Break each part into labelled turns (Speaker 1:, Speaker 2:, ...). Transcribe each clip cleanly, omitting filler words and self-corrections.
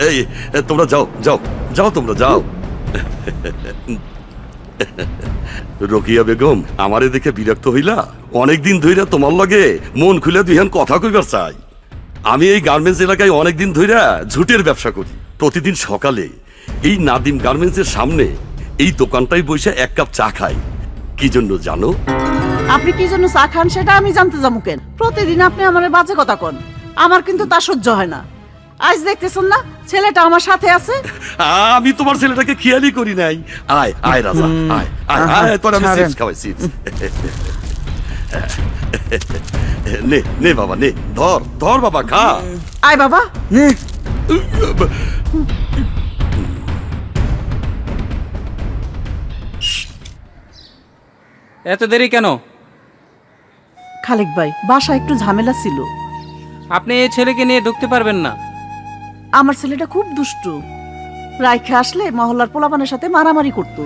Speaker 1: এই তোমরা যাও যাও যাও, তোমরা যাও। রোকিয়া বেগম, আমারে দেখে বিরক্ত হইলা? অনেকদিন ধইরা তোমার লগে মন খুলে দুইহান কথা কইবার চাই। আমি এই গার্মেন্টস এলাকায় অনেকদিন ধইরা ঝুটের ব্যবসা করি। প্রতিদিন সকালে এই নাদিম গার্মেন্টসের সামনে এই দোকানটাই বসে এক কাপ চা খাই। কি জন্য জানো?
Speaker 2: আপনি কি জন্য চা খান সেটা আমি জানতে যাবো কেন? প্রতিদিন আপনি আমার বাজে কথা কন, আমার কিন্তু তা সহ্য হয় না। আজ দেখতেছেন না ছেলেটা আমার সাথে আছে।
Speaker 1: আমি তোমার ছেলেটাকে খেয়ালই করি নাই। আয় আয় রাজা, আয় আয় আয়, তোর আমি চিপস খাওয়াই, চিপস। নে নে বাবা, নে, ধর ধর বাবা, খা।
Speaker 2: আয় বাবা নে।
Speaker 3: এত দেরি কেন?
Speaker 2: খালেক ভাই, বাসা একটু ঝামেলা ছিল।
Speaker 3: আপনি এই ছেলেকে নিয়ে ঢুকতে পারবেন না।
Speaker 2: আমার ছেলেটা খুব দুষ্টু, রাইখে আসলে মহল্লার পোলাপানের সাথে মারামারি করত।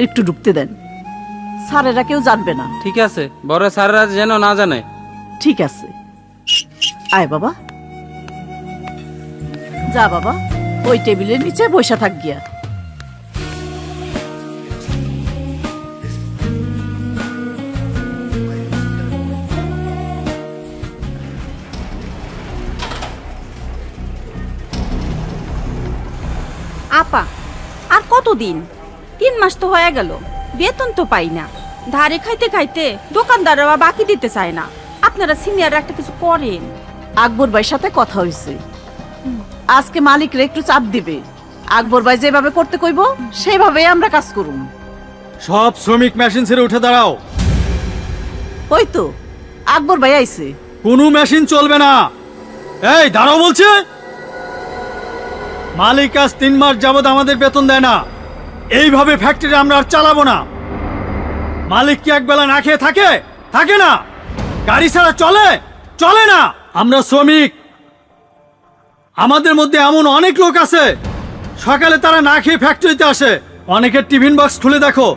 Speaker 2: একটু ঢুকতে দেন, স্যারেরা কেউ জানবে না।
Speaker 3: ঠিক আছে, বড় স্যাররা যেন না জানে।
Speaker 2: ঠিক আছে, আয় বাবা, যা বাবা, ওই টেবিলের নিচে বসে থাক গিয়া।
Speaker 4: আপা, আর কতদিন? 3 মাস তো হয়ে গেল, বেতন তো পাই না। ধারে খাইতে খাইতে দোকানদাররা বাকি দিতে চায় না। আপনারা সিনিয়র একটা কিছু করেন।
Speaker 2: আকবর ভাইয়ের সাথে কথা হয়েছে, আজকে মালিকরে একটু চাপ দিবে। আকবর ভাই যেভাবে করতে কইব সেভাবে আমরা কাজ করুম।
Speaker 5: সব শ্রমিক মেশিন ছেড়ে উঠে দাঁড়াও।
Speaker 2: ওই তো আকবর ভাই আইছে।
Speaker 5: কোনো মেশিন চলবে না। এই দাঁড়াও বলছে। মালিক আজ 3 মাস যাবত আমাদের বেতন দেয় না। এইভাবে ফ্যাক্টরি আমরা আর চালাবো না। মালিক কি একবেলা না খেয়ে থাকে? থাকে না। গাড়ি ছাড়া চলে? চলে না। আমরা শ্রমিক, আমাদের মধ্যে এমন অনেক লোক আছে সকালে তারা না খেয়ে ফ্যাক্টরিতে আসে। অনেকের টিফিন বক্স খুলে দেখো,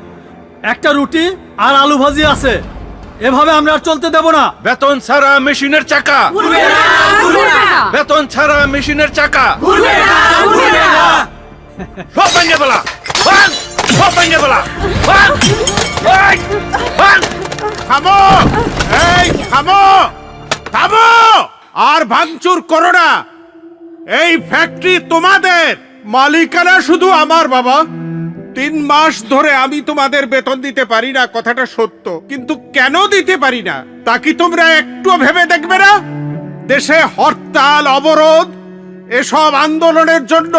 Speaker 5: একটা রুটি আর আলু ভাজি আছে। এভাবে আমরা আর চলতে দেব না।
Speaker 6: বেতন ছাড়া মেশিনের চাকা ঘুরবে না, বেতন ছাড়া মেশিনের চাকা ঘুরবে না। সব ভেঙে ফেলা, ভাঙ, সব ভেঙে ফেলা, ভাঙ, এই, ভাঙ।
Speaker 7: থামো, এই থামো, থামো, আর ভাঙচুর করো না। এই ফ্যাক্টরি তোমাদের, মালিকানা শুধু আমার। বাবা, 3 মাস ধরে আমি তোমাদের বেতন দিতে পারি না, কথাটা সত্য, কিন্তু কেন দিতে পারি না তা কি তোমরা একটু ভেবে দেখবে না? দেশে হরতাল, অবরোধ, এসব আন্দোলনের জন্য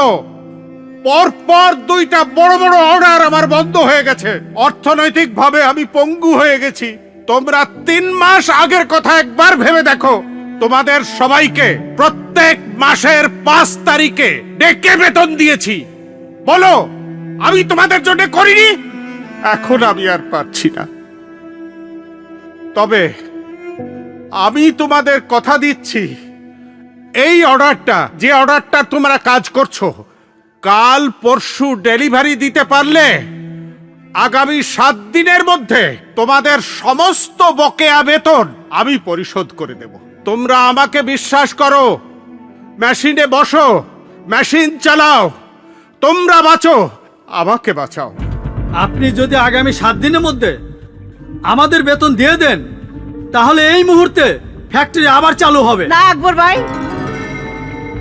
Speaker 7: পরপর 2টা বড় বড় অর্ডার আমার বন্ধ হয়ে গেছে। অর্থনৈতিকভাবে আমি পঙ্গু হয়ে গেছি। তোমরা 3 মাস আগের কথা একবার ভেবে দেখো। তোমাদের সবাইকে প্রত্যেক মাসের 5 তারিখে ডেকে বেতন দিয়েছি। বলো, আমি তোমাদের জন্য করিনি? এখন আমি আর পারছি না। তবে আমি তোমাদের কথা দিচ্ছি, এই অর্ডারটা, যে অর্ডারটা তোমরা কাজ করছো, কাল পরশু ডেলিভারি দিতে পারলে আগামী 7 দিনের মধ্যে তোমাদের সমস্ত বকেয়া বেতন আমি পরিশোধ করে দেব। তোমরা আমাকে বিশ্বাস করো, মেশিনে বসো, মেশিন চালাও, তোমরা বাঁচো, আমাকে বাঁচাও।
Speaker 5: আপনি যদি আগামী 7 দিনের মধ্যে আমাদের বেতন দিয়ে দেন, তাহলে এই মুহূর্তে ফ্যাক্টরি আবার চালু হবে।
Speaker 2: না আকবর ভাই,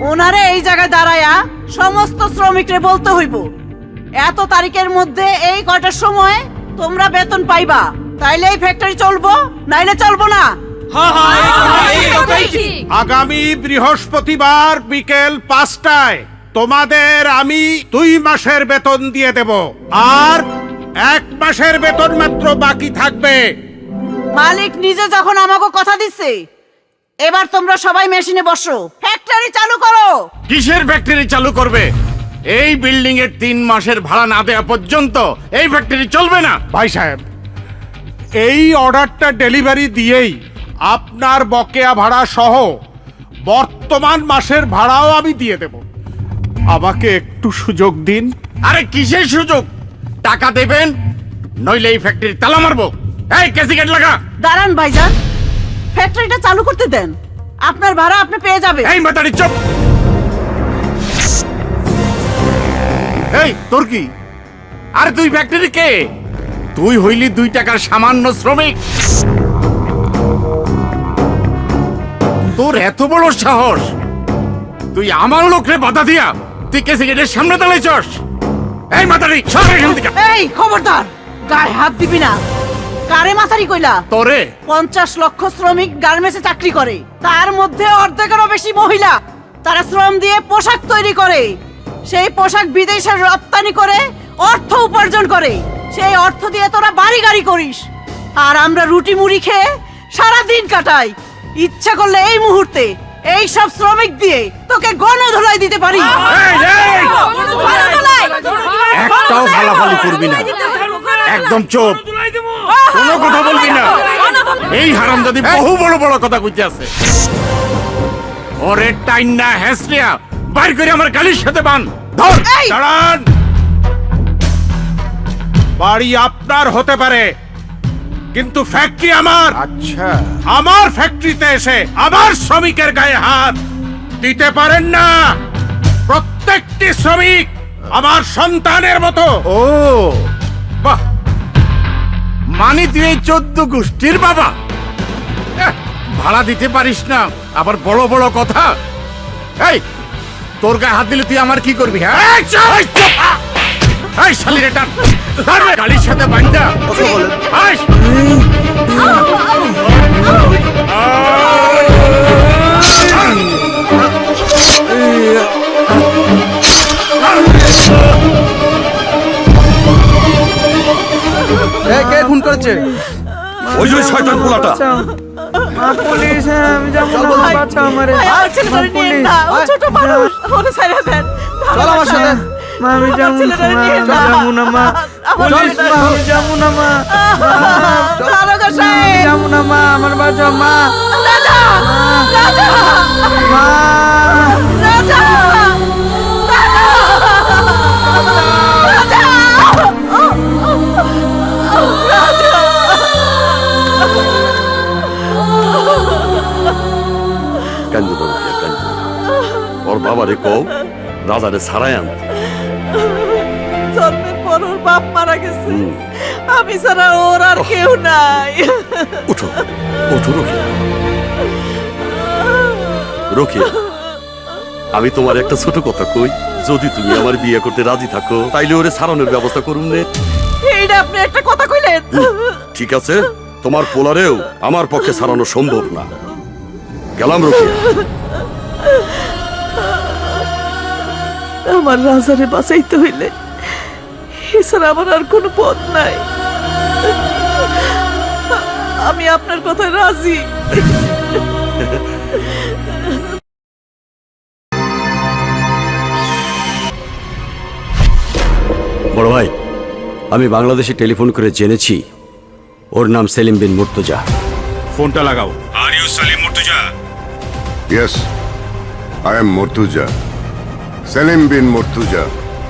Speaker 2: ওনারে এই জায়গায় দাঁড়ায়া সমস্ত শ্রমিকরে বলতে হইব, এত তারিখের মধ্যে এই কয়টার সময় তোমরা বেতন পাইবা, তাইলে এই ফ্যাক্টরি চলবো, নাইলে চলবো না।
Speaker 7: আগামী বৃহস্পতিবার বিকেল 5টায় তোমাদের আমি 2 মাসের বেতন দিয়ে দেব, আর 1 মাসের বেতন মাত্র বাকি থাকবে।
Speaker 2: মালিক নিজে যখন আমাকে কথা দিচ্ছে, এবার তোমরা সবাই মেশিনে বসো, ফ্যাক্টরি চালু করো।
Speaker 6: কিসের ফ্যাক্টরি চালু করবে? এই বিল্ডিং এর 3 মাসের ভাড়া না দেওয়া পর্যন্ত এই ফ্যাক্টরি চলবে না।
Speaker 7: ভাই সাহেব, এই অর্ডারটা ডেলিভারি দিয়েই আপনার বকেয়া ভাড়া সহ বর্তমান মাসের ভাড়াও আমি দিয়ে দেব। আমাকে একটু সুযোগ দিন।
Speaker 6: আরে কিসের সুযোগ? টাকা দেবেন, নইলে এই ফ্যাক্টরি তালা মারবো। এই ক্যাসিকেট লাগা।
Speaker 2: দাঁড়ান ভাইজান, ফ্যাক্টরিটা চালু করতে দেন, আপনার ভাড়া আপনি পেয়ে যাবেন।
Speaker 6: এই মাতারি চুপ। তোর কি? আরে তুই ফ্যাক্টরি কে? তুই হইলি 2 টাকার সামান্য শ্রমিক। তোর এত বড় সাহস, তুই আমার লোকরে বাধা দিয়া তুই কেসে গেটের সামনে দাঁড়াইছস? এই মাতারি, সর এখান থেকে।
Speaker 2: এই খবরদার, গায়ে হাত দিবি না। কারে মাথারি কইলা?
Speaker 6: তোরে
Speaker 2: 50 লক্ষ শ্রমিক গার্মেন্টসে চাকরি করে, তার মধ্যে অর্ধেকেরও বেশি মহিলা। তারা শ্রম দিয়ে পোশাক তৈরি করে, সেই পোশাক বিদেশে রপ্তানি করে অর্থ উপার্জন করে। সেই অর্থ দিয়ে তোরা বাড়ি গাড়ি করিস, আর আমরা রুটি মুড়ি খেয়ে সারা দিন কাটাই। ইচ্ছা করলে এই মুহূর্তে এই সব শ্রমিক দিয়ে তোকে গণধোলাই দিতে পারি।
Speaker 6: এই, এই! একটাও ফালাফালি করবি না, একদম চুপ, কোনো কথা বলবি না। এই হারামজাদি বহু বড় বড় কথা কইতে আছে। ওরে টাইনা হেসরিয়া বাইর করে আমার গালির সাথে বান ধর।
Speaker 2: এই!
Speaker 7: দাঁড়ান। বাড়ি আপনার হতে পারে, কিন্তু ফ্যাক্টরি আমার।
Speaker 6: আচ্ছা,
Speaker 7: আমার ফ্যাক্টরিতে এসে আমার শ্রমিকের গায়ে হাত দিতে পারেন না। প্রত্যেকটি শ্রমিক আমার সন্তানের মতো।
Speaker 6: ও বাহ, মানে তুই এই 14 গোষ্ঠীর বাবা। ভাড়া দিতে পারিস না, আবার বড় বড় কথা। এই, তোর গায়ে হাত দিলে তুই আমার কি করবি? হ্যাঁ, এই চুপ! এই শালিরে টান, ধরবে গালির সাথে বাইন্দা। এই!
Speaker 8: কে খুন করেছে?
Speaker 1: ওই যে শয়তান পোলাটা।
Speaker 8: পুলিশ, আমি যাবো না, বাঁচাও আমারে।
Speaker 2: ভাই, আমার ছেলেটারে নিয়েন না, ও ছোট মানুষ, ওরে ছাইড়া দেন।
Speaker 8: চল আমার সাথে। মা, আমি যাবো না,
Speaker 2: ছেলেটারে নিয়েন না।
Speaker 8: যাবো না মা।
Speaker 2: আমার
Speaker 8: চল,
Speaker 2: ছেলেটারে-
Speaker 8: মা, আমি যাবো না মা।
Speaker 2: দারোগা
Speaker 8: আমি
Speaker 2: সাহেব,
Speaker 8: যাবো না মা, আমার বাঁচাও মা।
Speaker 2: রাজা, রাজা,
Speaker 8: মা,
Speaker 2: রাজা,
Speaker 1: কান্দু না রোকেয়া, কান্দু না। ওর বাবারে কও রাজারে ছাড়াই আনতে।
Speaker 2: জন্মের পর ওর বাপ মারা গেছে, আমি ছাড়া ওর আর কেউ নাই।
Speaker 1: উঠো, উঠো রোকেয়া। রোকেয়া, আমি তোমার একটা ছোট কথা কই। যদি তুমি আমার বিয়ে করতে রাজি থাকো, তাইলে ওরে ছাড়ানোর ব্যবস্থা করুন নে।
Speaker 2: এইটা আপনি একটা কথা কইলেন?
Speaker 1: ঠিক আছে, তোমার পোলারেও আমার পক্ষে ছাড়ানো সম্ভব না। গেলাম রোকেয়া।
Speaker 2: আমার রাজারে বাঁচাইতে হইলে এছাড়া আমার আর কোনো পথ নাই। আমি আপনার কথায় রাজি।
Speaker 9: বড় ভাই, আমি বাংলাদেশে টেলিফোন করে জেনেছি ওর নাম সেলিম বিন মুর্তজা।
Speaker 6: ফোনটা লাগাও।
Speaker 10: Yes, I am Murtuza. Salim bin Murtuza.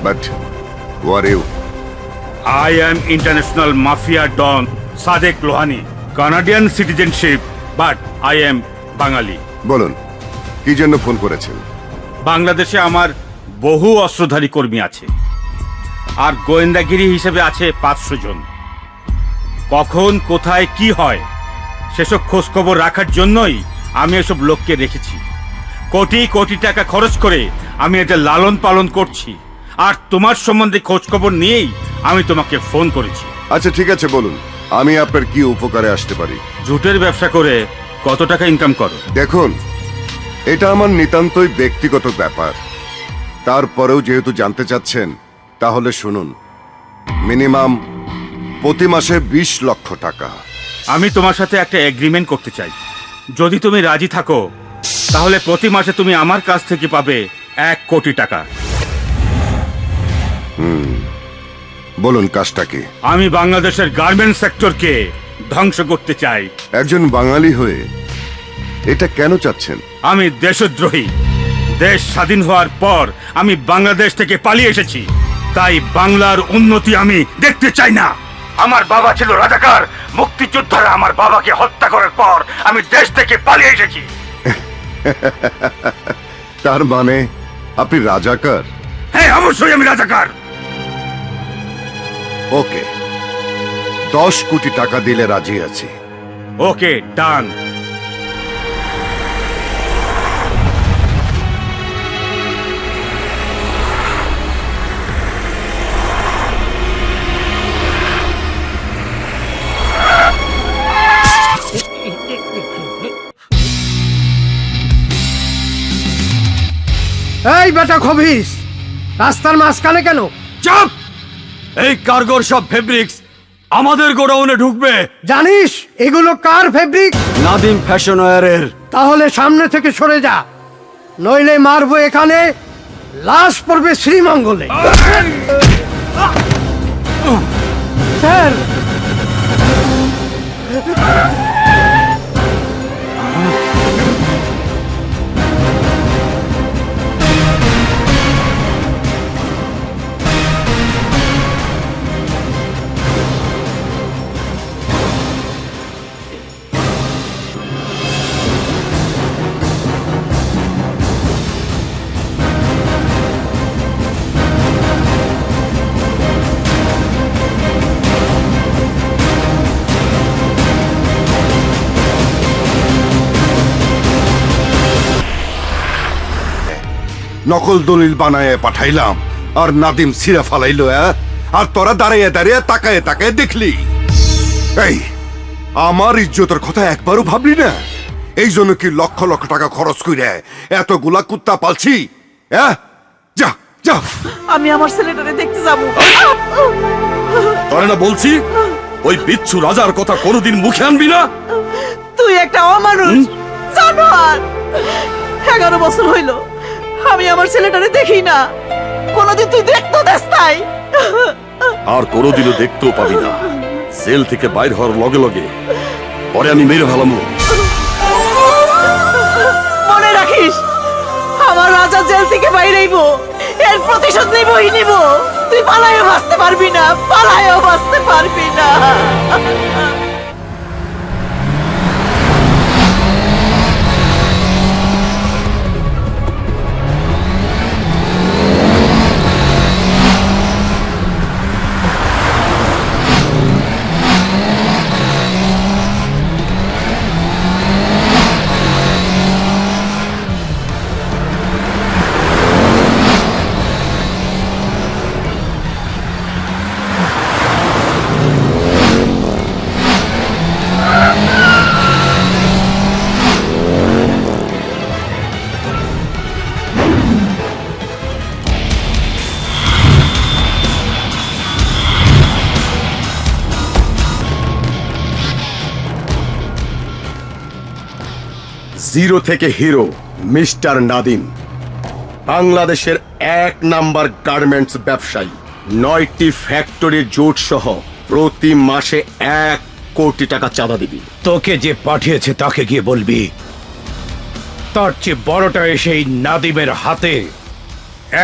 Speaker 10: But who are you?
Speaker 6: I am international mafia don Sadek Lohani. Canadian citizenship, but I am Bangali.
Speaker 10: বলুন, কি জন্য ফোন করেছেন?
Speaker 6: বাংলাদেশে আমার বহু অস্ত্রধারী কর্মী আছে, আর গোয়েন্দাগিরি হিসেবে আছে 500 জন। কখন কোথায় কি হয় সেসব খোঁজ খবর রাখার জন্যই আমি এসব লোককে রেখেছি। কোটি কোটি টাকা খরচ করে আমি এটা লালন পালন করছি, আর তোমার সম্বন্ধে খোঁজ খবর নিয়েই আমি তোমাকে ফোন করেছি।
Speaker 10: আচ্ছা ঠিক আছে, বলুন আমি আপনার কি উপকারে আসতে পারি?
Speaker 6: জুটের ব্যবসা করে কত টাকা ইনকাম করো?
Speaker 10: দেখুন, এটা আমার নিতান্তই ব্যক্তিগত ব্যাপার। তারপরেও যেহেতু জানতে চাচ্ছেন, তাহলে শুনুন। মিনিমাম প্রতি মাসে 20 লক্ষ টাকা।
Speaker 6: আমি তোমার সাথে একটা এগ্রিমেন্ট করতে চাই। যদি তুমি রাজি থাকো, তাহলে প্রতি মাসে তুমি আমার কাছ থেকে পাবে 1 কোটি টাকা।
Speaker 10: বলুন কাজটা কি?
Speaker 6: আমি বাংলাদেশের গার্মেন্ট সেক্টরকে ধ্বংস করতে চাই।
Speaker 10: একজন বাঙালি হয়ে এটা কেন চাচ্ছেন?
Speaker 6: আমি দেশদ্রোহী। দেশ স্বাধীন হওয়ার পর আমি বাংলাদেশ থেকে পালিয়ে এসেছি, তাই বাংলার উন্নতি আমি দেখতে চাই না। আমার বাবা ছিল রাজাকার, মুক্তিযোদ্ধারা আমার বাবাকে হত্যা করার পর আমি দেশ থেকে পালিয়ে এসেছি।
Speaker 10: তার মানে আপনি রাজাকার?
Speaker 6: হ্যাঁ, অবশ্যই আমি রাজাকার।
Speaker 10: ওকে, 10 কোটি টাকা দিলে রাজি আছি।
Speaker 6: ওকে, ডান।
Speaker 5: এই বেটা খবিস, রাস্তার মাঝখানে কেন?
Speaker 9: চাপ! এই কার্গোর সব ফেব্রিক্স আমাদের গোডাউনে ঢুকবে।
Speaker 5: জানিস এগুলো কার ফেব্রিক?
Speaker 9: নাদিম ফ্যাশন ওয়্যারের।
Speaker 5: তাহলে সামনে থেকে সরে যা, নইলে মারবো এখানে, লাশ পড়বে শ্রীমঙ্গলে। স্যার,
Speaker 10: নকল দলিল বানায় পাঠাইলাম, আর নাদিম সিরা ফালাইলো। আর তোরা দাঁড়িয়ে দাঁড়িয়ে তাকায় তাকায় দেখলি। এই, আমার ইজ্জতের কথা একবারও ভাবলি না? এই জন্য কি লক্ষ লক্ষ টাকা খরচ করে এতগুলা কুত্তা পালছি? যা যা।
Speaker 2: আমি আমার ছেলেটারে দেখতে যাবো।
Speaker 1: তোরে না বলছি ওই বিচ্ছু রাজার কথা কোনোদিন মুখে আনবি না।
Speaker 2: তুই একটা অমানুষ, জানোয়ার। 11 বছর হইল আমি আমার ছেলেটারে দেখি না, কোনোদিন তুই দেখতো দেস তাই?
Speaker 1: আর কোনোদিনও দেখতেও পাবি না। জেল থেকে বাইর হওয়ার লগে লগে পরে আমি মেরে ফেলামু।
Speaker 2: মনে রাখিস, আমার রাজা জেল থেকে বাইরেইব, এর প্রতিশোধ নিবই নিব। তুই পালায়ও বাঁচতে পারবি না, পালায়ও বাঁচতে পারবি না।
Speaker 11: জিরো থেকে হিরো মিস্টার নাদিম, বাংলাদেশের 1 নাম্বার গার্মেন্টস ব্যবসায়ী, 9টি ফ্যাক্টরির জোট সহ প্রতি মাসে 1 কোটি টাকা চাঁদা দিবি।
Speaker 6: তোকে যে পাঠিয়েছে তাকে গিয়ে বলবি তার চেয়ে বড়টা এসে এই নাদিমের হাতে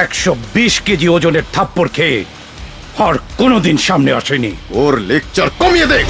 Speaker 6: 120 কেজি ওজনের থাপ্পড় খেয়ে আর কোনোদিন সামনে আসেনি।
Speaker 11: ওর লেকচার কমিয়ে দে।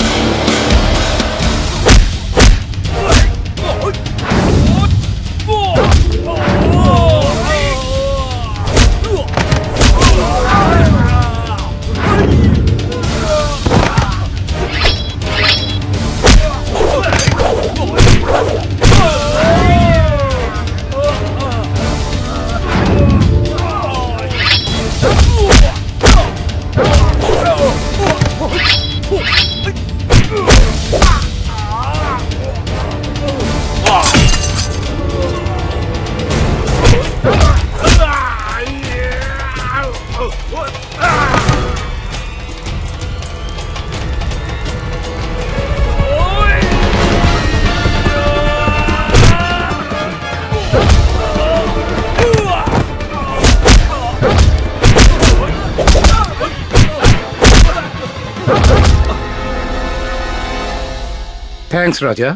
Speaker 6: থ্যাঙ্কস রাজা,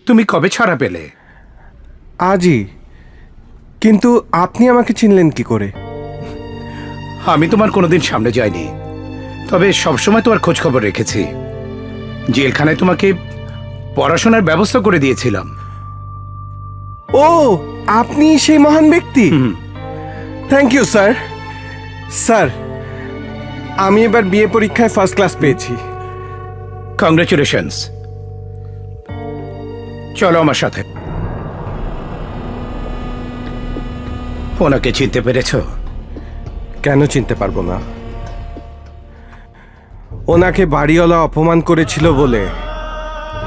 Speaker 6: তুমি কবে ছাড়া পেলে?
Speaker 8: আজই। কিন্তু আপনি আমাকে চিনলেন কি করে?
Speaker 6: আমি তোমার কোনোদিন সামনে যাইনি, তবে সবসময় তোমার খোঁজ খবর রেখেছি। জেলখানায় তোমাকে পড়াশোনার ব্যবস্থা করে দিয়েছিলাম।
Speaker 8: ও, আপনি সেই মহান ব্যক্তি। Thank you sir. স্যার, আমি এবার বিএ পরীক্ষায় ফার্স্ট ক্লাস পেয়েছি।
Speaker 11: কংগ্রেচুলেশনস। চলো আমার সাথে। ওনাকে চিনতে পেরেছো?
Speaker 8: কেন চিনতে পারবো না? ওনাকে বাড়িওয়ালা অপমান করেছিল বলে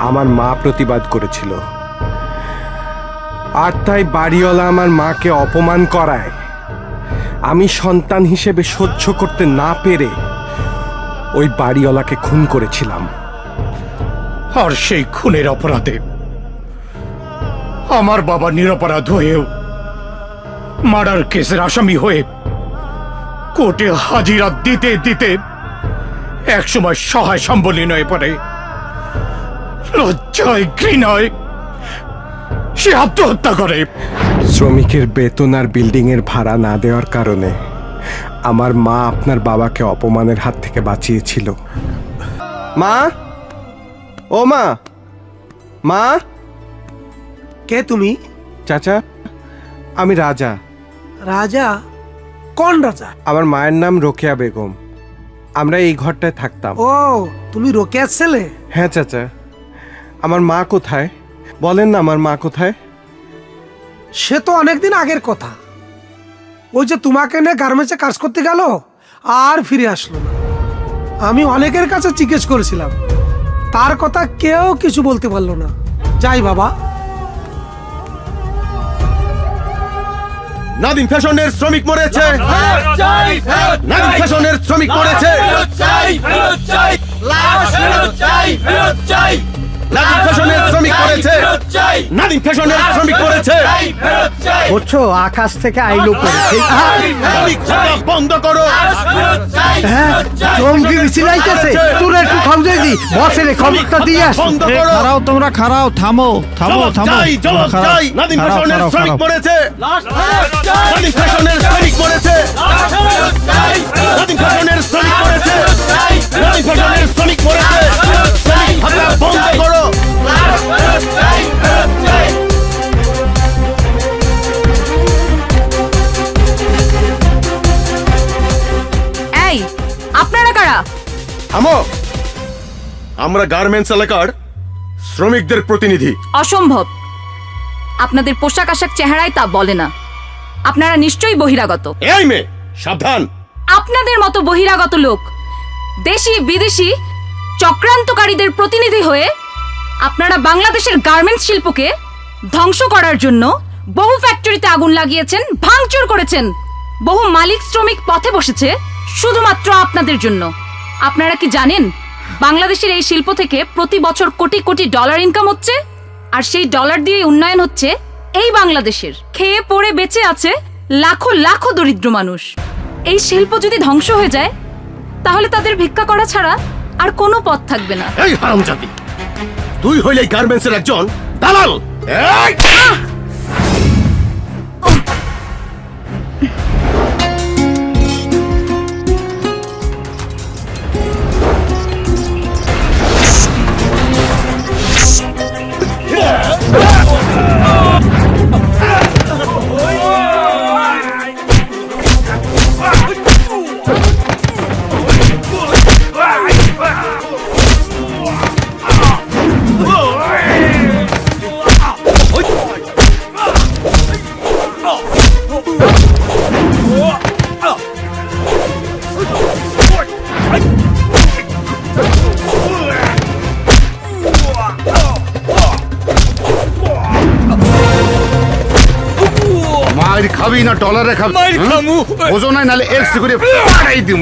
Speaker 8: আমার মা প্রতিবাদ করেছিল, আর তাই বাড়িওয়ালা আমার মাকে অপমান করায় আমি সন্তান হিসেবে সহ্য করতে না পেরে ওই বাড়িওয়ালাকে খুন করেছিলাম।
Speaker 11: আর সেই খুনের অপরাধে আমার বাবা নিরপরাধ হয়েও মার্ডার কেসের আসামি হয়ে কোর্টে হাজিরা দিতে দিতে একসময় সহায় সম্বলীন হয়ে পড়ে। লজ্জায় ঘৃণায় সে আত্মহত্যা করে।
Speaker 8: শ্রমিকের বেতন আর বিল্ডিং এর ভাড়া না দেওয়ার কারণে আমার মা আপনার বাবাকে অপমানের হাত থেকে বাঁচিয়েছিল। মা, ও মা, মা।
Speaker 12: কে তুমি?
Speaker 8: চাচা, আমি রাজা।
Speaker 12: রাজা? কোন রাজা?
Speaker 8: আমার মায়ের নাম রোকেয়া বেগম। আমরা এই ঘরটায় থাকতাম।
Speaker 12: ও, তুমি রোকেয়ার ছেলে?
Speaker 8: হ্যাঁ চাচা। আমার মা কোথায়? বলেন না, আমার মা কোথায়?
Speaker 12: সে তো অনেকদিন আগের কথা। ওই যে তোমাকে নিয়ে গার্মেন্টসে কাজ করতে গেল আর ফিরে আসলো না। আমি অনেকের কাছে জিজ্ঞেস করেছিলাম, তার কথা কেউ কিছু বলতে পারলো না। যাই বাবা।
Speaker 11: নাদিম ফ্যাশনের শ্রমিক মরেছে। নাদিম ফ্যাশনের শ্রমিক মরেছে। নাদিম ফ্যাশনের শ্রমিক মরেছে। নাদিম ফ্যাশনের শ্রমিক মরেছে।
Speaker 12: বুঝছো, আকাশ থেকে আইলো পড়েছে।
Speaker 11: বন্ধ করো।
Speaker 12: চমকি মিছিলাইতেছে। তোরা একটু থামবে দি, বসের খবরটা দিয়ে আস।
Speaker 11: বন্ধ করো।
Speaker 5: খারাও তোমরা, খারাও, থামো থামো থামো।
Speaker 11: জবাব চাই। নাদিম ফ্যাশনের শ্রমিক মরেছে। নাদিম ফ্যাশনের শ্রমিক মরেছে। নাদিম ফ্যাশনের শ্রমিক মরেছে। নাদিম ফ্যাশনের শ্রমিক মরেছে। শ্রমিক হত্যা বন্ধ করো।
Speaker 4: এই, আপনারা কারা?
Speaker 11: থামো। আমরা গার্মেন্টস এলাকার শ্রমিকদের প্রতিনিধি।
Speaker 4: অসম্ভব। আপনাদের পোশাক আশাক চেহারায় তা বলে না। আপনারা নিশ্চয়ই বহিরাগত।
Speaker 11: এই মেয়ে, সাবধান।
Speaker 4: আপনাদের মতো বহিরাগত লোক দেশি বিদেশি চক্রান্তকারীদের প্রতিনিধি হয়ে আপনারা বাংলাদেশের গার্মেন্টস শিল্পকে ধ্বংস করার জন্য বহু ফ্যাক্টরিতে আগুন লাগিয়েছেন, ভাঙচুর করেছেন। বহু মালিক শ্রমিক পথে বসেছে শুধুমাত্র আপনাদের জন্য। আপনারা কি জানেন বাংলাদেশের এই শিল্প থেকে প্রতি বছর কোটি কোটি ডলার ইনকাম হচ্ছে? আর সেই ডলার দিয়ে উন্নয়ন হচ্ছে এই বাংলাদেশের। খেয়ে পড়ে বেঁচে আছে লাখো লাখো দরিদ্র মানুষ। এই শিল্প যদি ধ্বংস হয়ে যায় তাহলে তাদের ভিক্ষা করা ছাড়া আর কোনো পথ থাকবে না।
Speaker 11: এই হারামজাদি, তুই হইলে গার্মেন্টসের একজন দালাল। এই!
Speaker 7: মায়ের খাবি না ডলারে খাবি? বোঝো নাই, নাহলে এক্স করে পাড়াই দিম।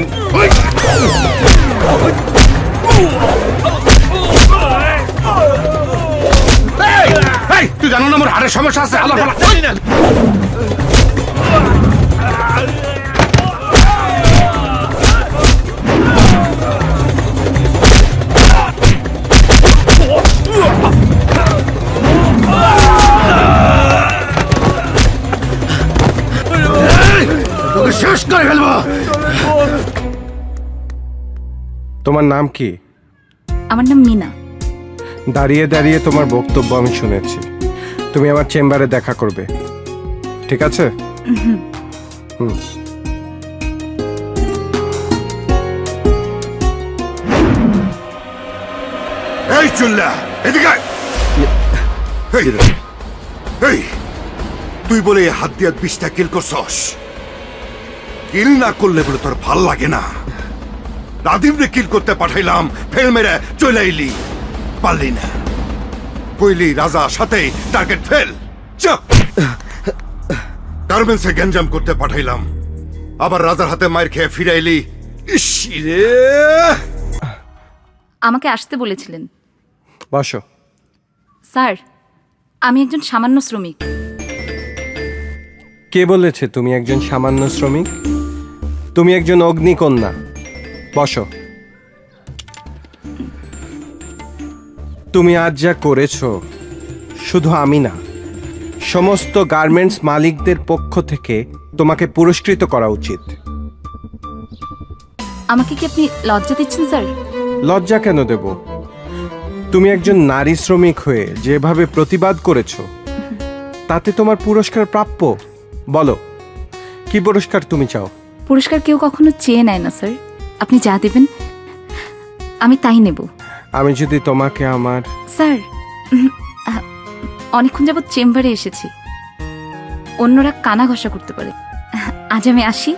Speaker 7: তুই জানো না আমার হাড়ের সমস্যা আছে? আলাদা শেষ করে ফেলবো।
Speaker 8: তোমার নাম কি?
Speaker 4: আমার নাম মিনা।
Speaker 8: দাঁড়িয়ে দাঁড়িয়ে তোমার বক্তব্য আমি শুনেছি। তুমি আমার চেম্বারে দেখা করবে, ঠিক আছে? হুম।
Speaker 10: এই চুল্লা এদিকে আয়। এই, এই তুই বলে এই হাত দিয়ে 20টা কিল করছস। কিল না করলে বলে তোর ভাল লাগে না? রাদিমরে কিল করতে পাঠাইলাম, ফেল মেরে চলে আইলি, পারলি না। কইলি রাজা সাথে টার্গেট ফেল। চাপ। গার্মেন্টসে গ্যাঞ্জাম করতে পাঠাইলাম, আবার রাজার হাতে মার খেয়ে ফিরাইলি। ইস রে।
Speaker 4: আমাকে আসতে বলেছিলেন।
Speaker 8: বসো।
Speaker 4: স্যার, আমি একজন সামান্য শ্রমিক।
Speaker 8: কে বলেছে তুমি একজন সামান্য শ্রমিক? তুমি একজন অগ্নিকন্যা। বসো। তুমি আজ যা করেছো, শুধু আমি না, সমস্ত গার্মেন্টস মালিকদের পক্ষ থেকে তোমাকে পুরস্কৃত করা উচিত।
Speaker 4: আমাকে কি আপনি লজ্জা দিচ্ছেন স্যার?
Speaker 8: লজ্জা কেন দেব? তুমি একজন নারী শ্রমিক হয়ে যেভাবে প্রতিবাদ করেছো, তাতে তোমার পুরস্কার প্রাপ্য। বলো, কি পুরস্কার তুমি চাও?
Speaker 4: পুরস্কার কেউ কখনো চেয়ে নেয় না স্যার। আপনি যা দেবেন আমি তাই নেব।
Speaker 8: আমি যদি তোমাকে আমার...
Speaker 4: স্যার, অনেকক্ষণ যাবৎ চেম্বারে এসেছি, অন্যরা কানা ঘষা করতে পারে। আজ আমি আসি।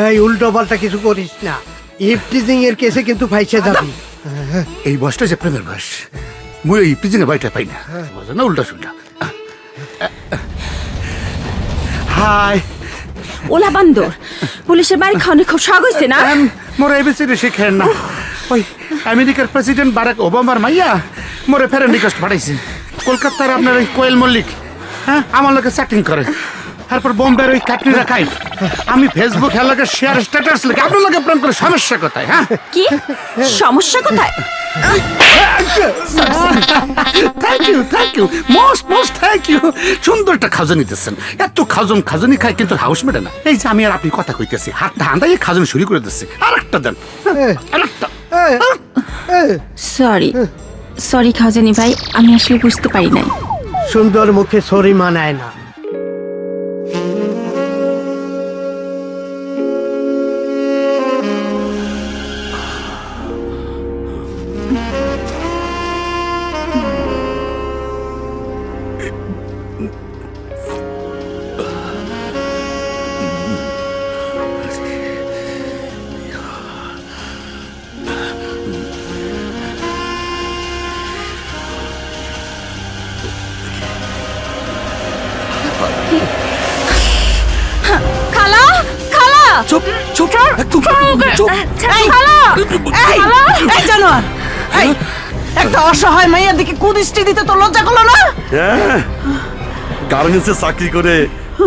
Speaker 12: এই উল্টো পাল্টা কিছু করিস না, ইফটিজিং এর কেসে কিন্তু ফাইসে যাবি।
Speaker 7: এই বয়সটা যে প্রেমের বয়স, মুই এই প্রিজনের বাড়িটা পাই না, বুঝো না? উল্টা সুল্টা। হাই
Speaker 4: ওলা বান্দর, পুলিশের বাড়ি খাওয়ানো খুব শখ হয়েছে না?
Speaker 7: মোরা এবিসিডি শিখেন না। ওই আমেরিকার প্রেসিডেন্ট বারাক ওবামার মাইয়া মোরে ফেরেন রিকোয়েস্ট পাঠাইছে। কলকাতার আপনার ওই কোয়েল মল্লিক, হ্যাঁ, আমার লোকে চ্যাটিং করে। তারপর বোম্বের ওই কাটনি রাখাই, আমি ফেসবুক এলাকার শেয়ার স্ট্যাটাস লিখে আপনার লোকে প্রেম করে। সমস্যা কোথায়? হ্যাঁ,
Speaker 4: কি সমস্যা কোথায়?
Speaker 7: Thank you most thank you. সুন্দর একটা খাজনি দিচ্ছেন। এত খাজনি খায় কিন্তু হাউস মেটে না। এই যে আমি আর আপনি কথা কইতেছি, হাতটা হান্দাই খাজনি শুরু করে দিচ্ছে। আর একটা দেন, আরেকটা।
Speaker 4: সরি খাজানি ভাই, আমি আসলে বুঝতে পারি নাই।
Speaker 12: সুন্দর মুখে সরি মানায় না।
Speaker 4: খালা, খালা,
Speaker 1: চুপ চুপ একদম চুপ।
Speaker 2: এই, এই, এই জানোয়ার, এই, একটা অসহায় মাইয়ার দিকে কুদৃষ্টি দিতে তো লজ্জা করলো না?
Speaker 1: হ্যাঁ, গার্মেন্টসে চাকরি করে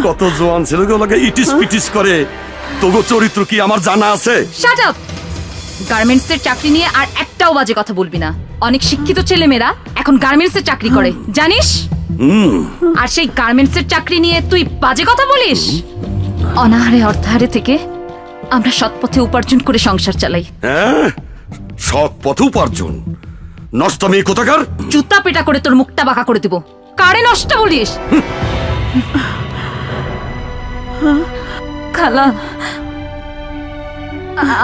Speaker 1: কত জোয়ান ছেলেগুলোকে ইটিস পিটিস করে, তবু চরিত্র কি আমার জানা আছে?
Speaker 4: Shut up! গার্মেন্টসের চাকরি নিয়ে আর একটাও বাজে কথা বলবি না। অনেক শিক্ষিত ছেলেমেয়েরা এখন গার্মেন্টসের চাকরি করে, জানিস? আর সেই গার্মেন্টসের চাকরি নিয়ে তুই বাজে কথা বলিস? অনাহারে অর্থাহারে থেকে আমরা সৎপথে উপার্জন করে সংসার চালাই।
Speaker 1: হ্যাঁ, সৎ পথ উপার্জন। নষ্ট মেয়ে কোথাকার!
Speaker 4: জুতা পেটা করে তোর মুখটা বাঁকা করে দেব। কারে নষ্ট বলিস? খালা,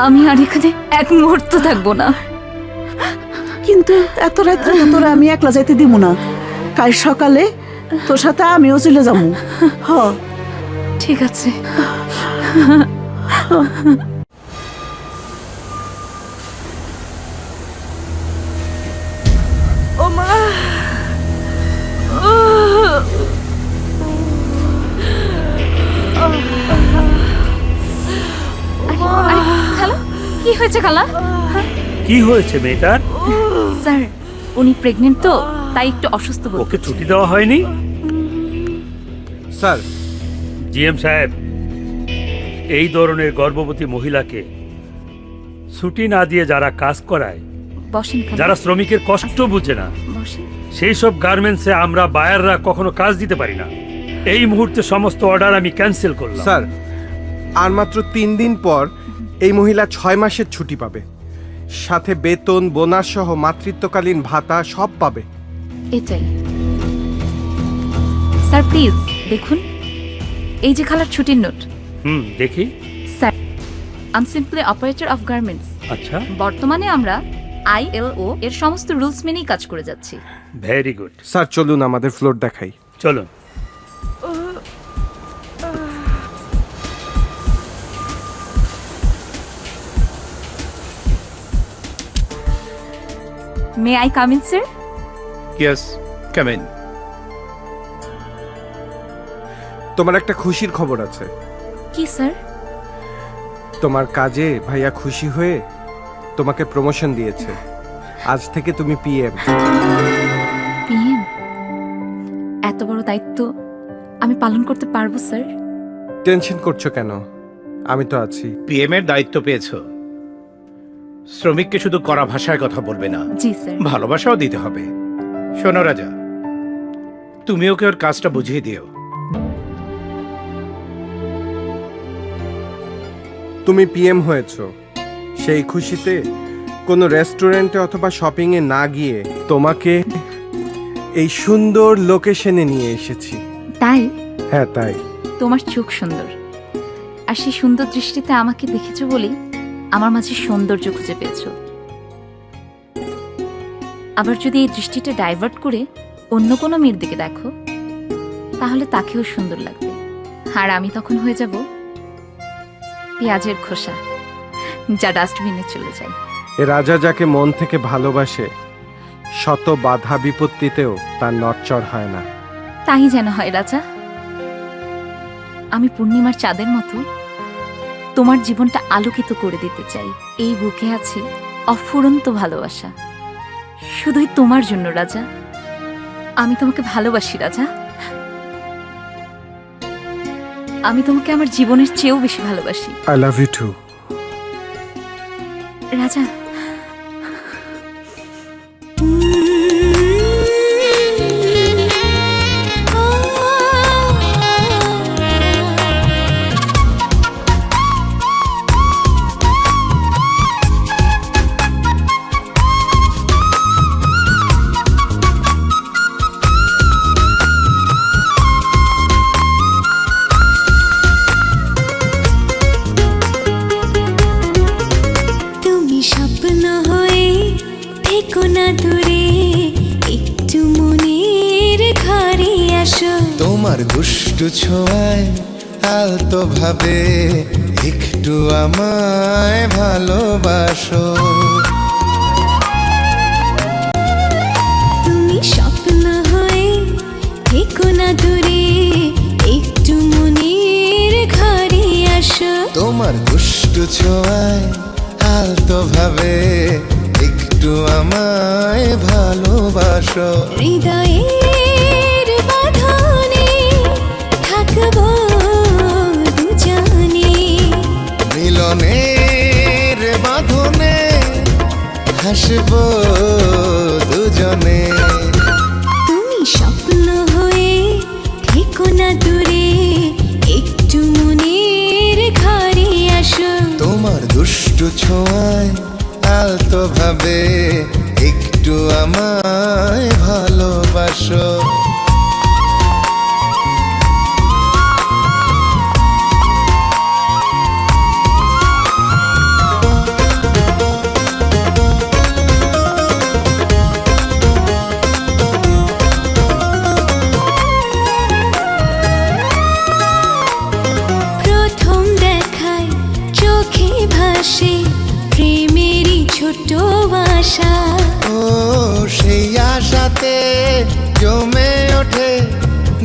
Speaker 4: আমি আর এখানে এক মুহূর্ত থাকবো না।
Speaker 2: কিন্তু এত রাত্রে তোরা আমি একলা যাইতে দিব না। কাল সকালে তোর সাথে আমিও চলে যাবো। হ,
Speaker 4: ঠিক আছে।
Speaker 2: ও মা,
Speaker 4: খালা, কি হয়েছে খালা?
Speaker 5: কি হয়েছে মেয়েটার?
Speaker 4: স্যার, উনি প্রেগনেন্ট তো, তাই একটু অসুস্থ বোধ
Speaker 5: ওকে ছুটি দেওয়া হয়নি?
Speaker 8: স্যার,
Speaker 5: জিএম সাহেব, এই ধরনের গর্ভবতী মহিলাকে ছুটি না দিয়ে যারা কাজ করায়,
Speaker 4: বসেন খালা,
Speaker 5: যারা শ্রমিকের কষ্ট বুঝে না,
Speaker 4: বসেন।
Speaker 5: সেই সব গার্মেন্টসে আমরা বায়াররা কখনো কাজ দিতে পারি না। এই মুহূর্তে সমস্ত অর্ডার আমি ক্যান্সেল করলাম।
Speaker 8: স্যার, আর মাত্র 3 দিন পর এই মহিলা 6 মাসের ছুটি পাবে, সাথে বেতন, বোনাস সহ মাতৃত্বকালীন ভাতা সব পাবে।
Speaker 4: এটাই। স্যার প্লিজ দেখুন, এই যে খালার ছুটির নোট।
Speaker 5: দেখি।
Speaker 4: Sir, I am simply operator of garments.
Speaker 5: আচ্ছা,
Speaker 4: বর্তমানে আমরা ILO এর সমস্ত রুলস মেনেই কাজ করে যাচ্ছি।
Speaker 5: Very good.
Speaker 8: স্যার চলুন আমাদের ফ্লোর দেখাই।
Speaker 5: চলুন।
Speaker 4: May I come in sir?
Speaker 7: Yes, come in.
Speaker 8: তোমার একটা খুশির খবর আছে।
Speaker 4: কি স্যার?
Speaker 8: তোমার কাজে ভাইয়া খুশি হয়ে তোমাকে প্রমোশন দিয়েছে। আজ থেকে তুমি PM।
Speaker 4: PM? এত বড় দায়িত্ব আমি পালন করতে পারবো স্যার?
Speaker 8: টেনশন করছো কেন? আমি তো আছি।
Speaker 7: PM এর দায়িত্ব পেয়েছো, শ্রমিককে শুধু কড়া ভাষায় কথা বলবে না,
Speaker 4: জি স্যার।
Speaker 7: ভালোবাসাও দিতে হবে। শোনো রাজা, তুমি ওকে ওর কাজটা বুঝিয়ে দিও।
Speaker 8: তুমি PM হয়েছো, সেই খুশিতে কোনো রেস্টুরেন্টে অথবা শপিংয়ে না গিয়ে তোমাকে এই সুন্দর লোকেশনে নিয়ে এসেছি।
Speaker 4: তাই?
Speaker 8: হ্যাঁ তাই।
Speaker 4: তোমার চোখ সুন্দর, আর সেই সুন্দর দৃষ্টিতে আমাকে দেখেছো বলেই আমার মাঝে সৌন্দর্য খুঁজে পেয়েছো। আবার যদি এই দৃষ্টিটা ডাইভার্ট করে অন্য কোনো মেয়ের দিকে দেখো, তাহলে তাকেও সুন্দর লাগবে, আর আমি তখন হয়ে যাব পেঁয়াজের খোসা, যা ডাস্টবিনে চলে যায়।
Speaker 8: এ রাজা যাকে মন থেকে ভালোবাসে, শত বাধা বিপত্তিতেও তার নড়চড় হয় না।
Speaker 4: তাই যেন হয় রাজা। আমি পূর্ণিমার চাঁদের মতো তোমার জীবনটা আলোকিত করে দিতে চাই। এই বুকে আছে অফুরন্ত ভালোবাসা, শুধুই তোমার জন্য রাজা। আমি তোমাকে ভালোবাসি রাজা। আমি তোমাকে আমার জীবনের চেয়েও বেশি ভালোবাসি।
Speaker 8: I love you too.
Speaker 4: Raja,
Speaker 13: স্বপ্ন হয়ে থেকো না দূরে, একটু মনের ঘরে আসো।
Speaker 14: তোমার দুষ্টু ছোঁয়ায় আলতো ভাবে একটু আমায় ভালোবাসো।
Speaker 13: তুমি স্বপ্ন হয়ে থেকো না দূরে, একটু মনের ঘরে আসো।
Speaker 14: তোমার দুষ্টু ছোঁয়ায় আলতো ভাবে একটু আমায় ভালোবাসো।
Speaker 13: হৃদয়ের বাঁধনে থাকবো দুজনে,
Speaker 14: মিলনের বাঁধনে হাসবো দুজনে।
Speaker 13: তুমি স্বপ্ন হয়ে থেকো না দূরে, একটু মনের ঘরে আসো।
Speaker 14: তোমার দুষ্টু ছোঁয়ায় আলতো ভাবে একটু আমায় ভালোবাসো।
Speaker 13: প্রথম দেখায় চোখে ভাসে প্রেমেরই ছোট আশা।
Speaker 14: ও সেই আশাতে জমে ওঠে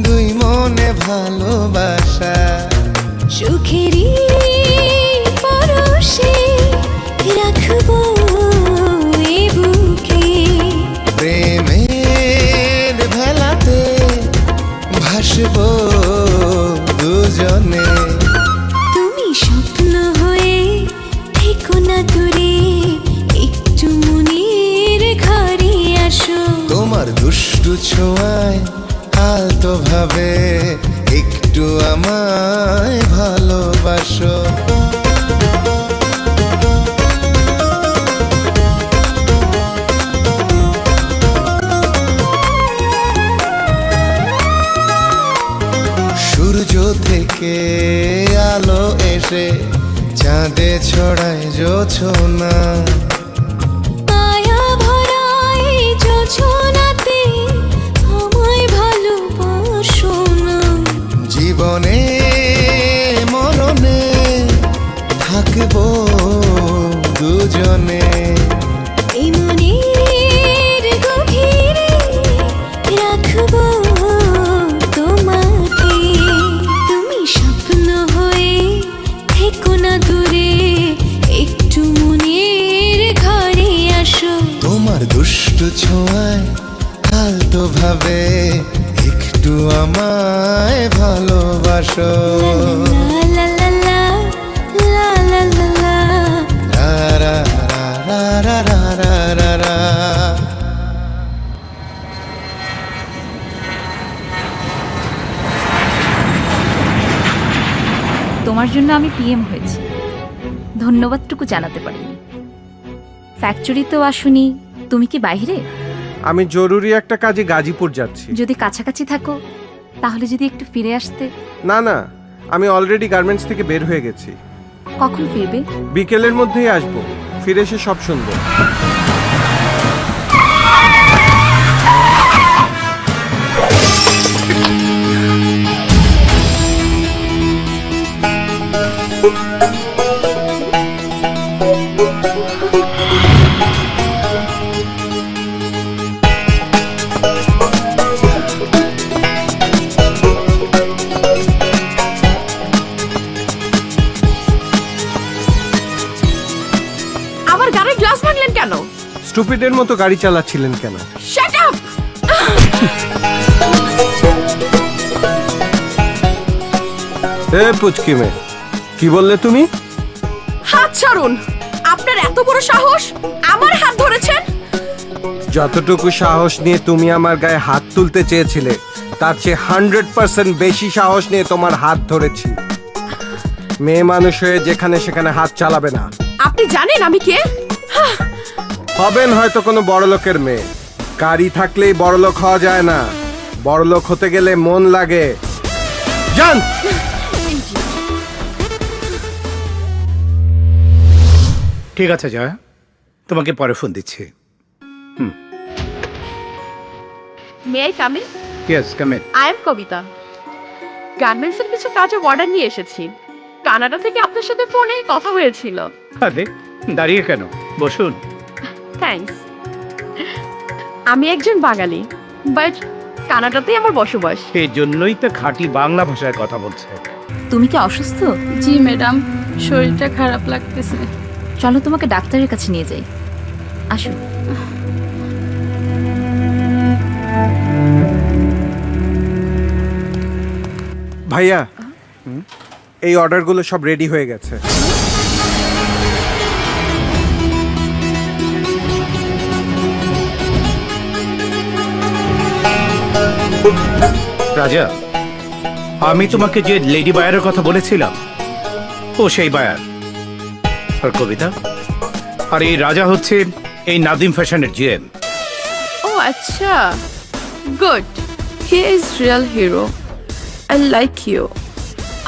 Speaker 14: দুই মনে ভালোবাসা।
Speaker 13: সুখেরই পরশে রাখবো এ বুকে,
Speaker 14: প্রেমের ভেলাতে ভাসবো দুজনে।
Speaker 13: তুমি স্বপ্ন হয়ে থেকো না দূরে, একটু মনের ঘরে আসো।
Speaker 14: তোমার দুষ্ট ছোঁয়ায় আলতো ভাবে একটু আমায় ভালোবাসো। সূর্য থেকে আলো এসে চাঁদে ছড়ায় জোছনা,
Speaker 13: মায়া ভরা এই যোজনাতে আমায় ভালোবাসো না।
Speaker 14: জীবনে মরণে থাকবো দুজনে।
Speaker 13: এই মনের গভীরে রাখবো তোমাকে। তুমি স্বপ্ন হয়ে থেকো না দূরে, একটু মনের ঘরে আসো।
Speaker 14: তোমার দুষ্টু ছোঁয়ায় আলতো ভাবে একটু আমায় ভালোবাসো।
Speaker 13: লা লা লা লা লা লা লা।
Speaker 14: রা রা রা রা রা রা রা রা।
Speaker 4: তোমার জন্য আমি পিএম হয়েছি, ধন্যবাদটুকু জানাতে পারিনি। ফ্যাক্টরিতেও আসুনি, তুমি কি বাইরে?
Speaker 8: আমি জরুরি একটা কাজে গাজীপুর যাচ্ছি।
Speaker 4: যদি কাছাকাছি থাকো তাহলে যদি একটু ফিরে আসতে।
Speaker 8: না না, আমি অলরেডি গার্মেন্টস থেকে বের হয়ে গেছি।
Speaker 4: কখন ফিরবে?
Speaker 8: বিকেলের মধ্যেই আসবো, ফিরে এসে সব শুনবো।
Speaker 4: আমার গাড়ির গ্লাস ভাঙলেন কেন?
Speaker 8: স্টুপিডের মতো গাড়ি চালাচ্ছিলেন কেন?
Speaker 4: Shut up!
Speaker 8: এ পুচকি মেয়ে, কি বললে তুমি?
Speaker 4: হাত ছাড়ুন! আপনার এত বড় সাহস, আমার হাত ধরেছেন?
Speaker 8: যতটুকু সাহস নিয়ে তুমি আমার গায়ে হাত তুলতে চেয়েছিলে, তার চেয়ে 100% বেশি সাহস নিয়ে তোমার হাত ধরেছি। মেয়ে মানুষ হয়ে যেখানে সেখানে হাত চালাবে না।
Speaker 4: আপনি জানেন আমি কে?
Speaker 8: হবেন হয়তো কোনো বড়লোকের মেয়ে, গাড়ি থাকলেই বড়লোক হওয়া যায় না। বড়লোক হতে গেলে মন লাগে। জান!
Speaker 6: ঠিক আছে জয়া, তোমাকে পরে ফোন দিচ্ছি।
Speaker 4: May I come in?
Speaker 6: Yes, come in.
Speaker 4: I am Kabita. গার্মেন্টসের কিছু কাজে অর্ডার নিয়ে এসেছি। কানাডা থেকে আপনার সাথে ফোনে কথা হয়েছিল।
Speaker 6: আরে দাঁড়িয়ে কেন, বসুন।
Speaker 4: থ্যাঙ্কস। আমি একজন বাঙালি, বাট কানাডাতেই আমার বসবাস।
Speaker 6: সেই জন্যই তো খাঁটি বাংলা ভাষায় কথা বলছে।
Speaker 4: তুমি কি অসুস্থ?
Speaker 15: জি ম্যাডাম, শরীরটা খারাপ লাগতেছে।
Speaker 4: চলো তোমাকে ডাক্তারের কাছে নিয়ে যাই। আসো।
Speaker 8: ভাইয়া, এই অর্ডারগুলো সব রেডি হয়ে গেছে।
Speaker 6: রাজা, আমি তোমাকে যে লেডি বায়ারের কথা বলেছিলাম, ও সেই বায়ার। আর কবিতা, আর এই রাজা হচ্ছে এই নাদিম ফ্যাশনের জিএম।
Speaker 15: ও আচ্ছা, good. He is real hero. I like you.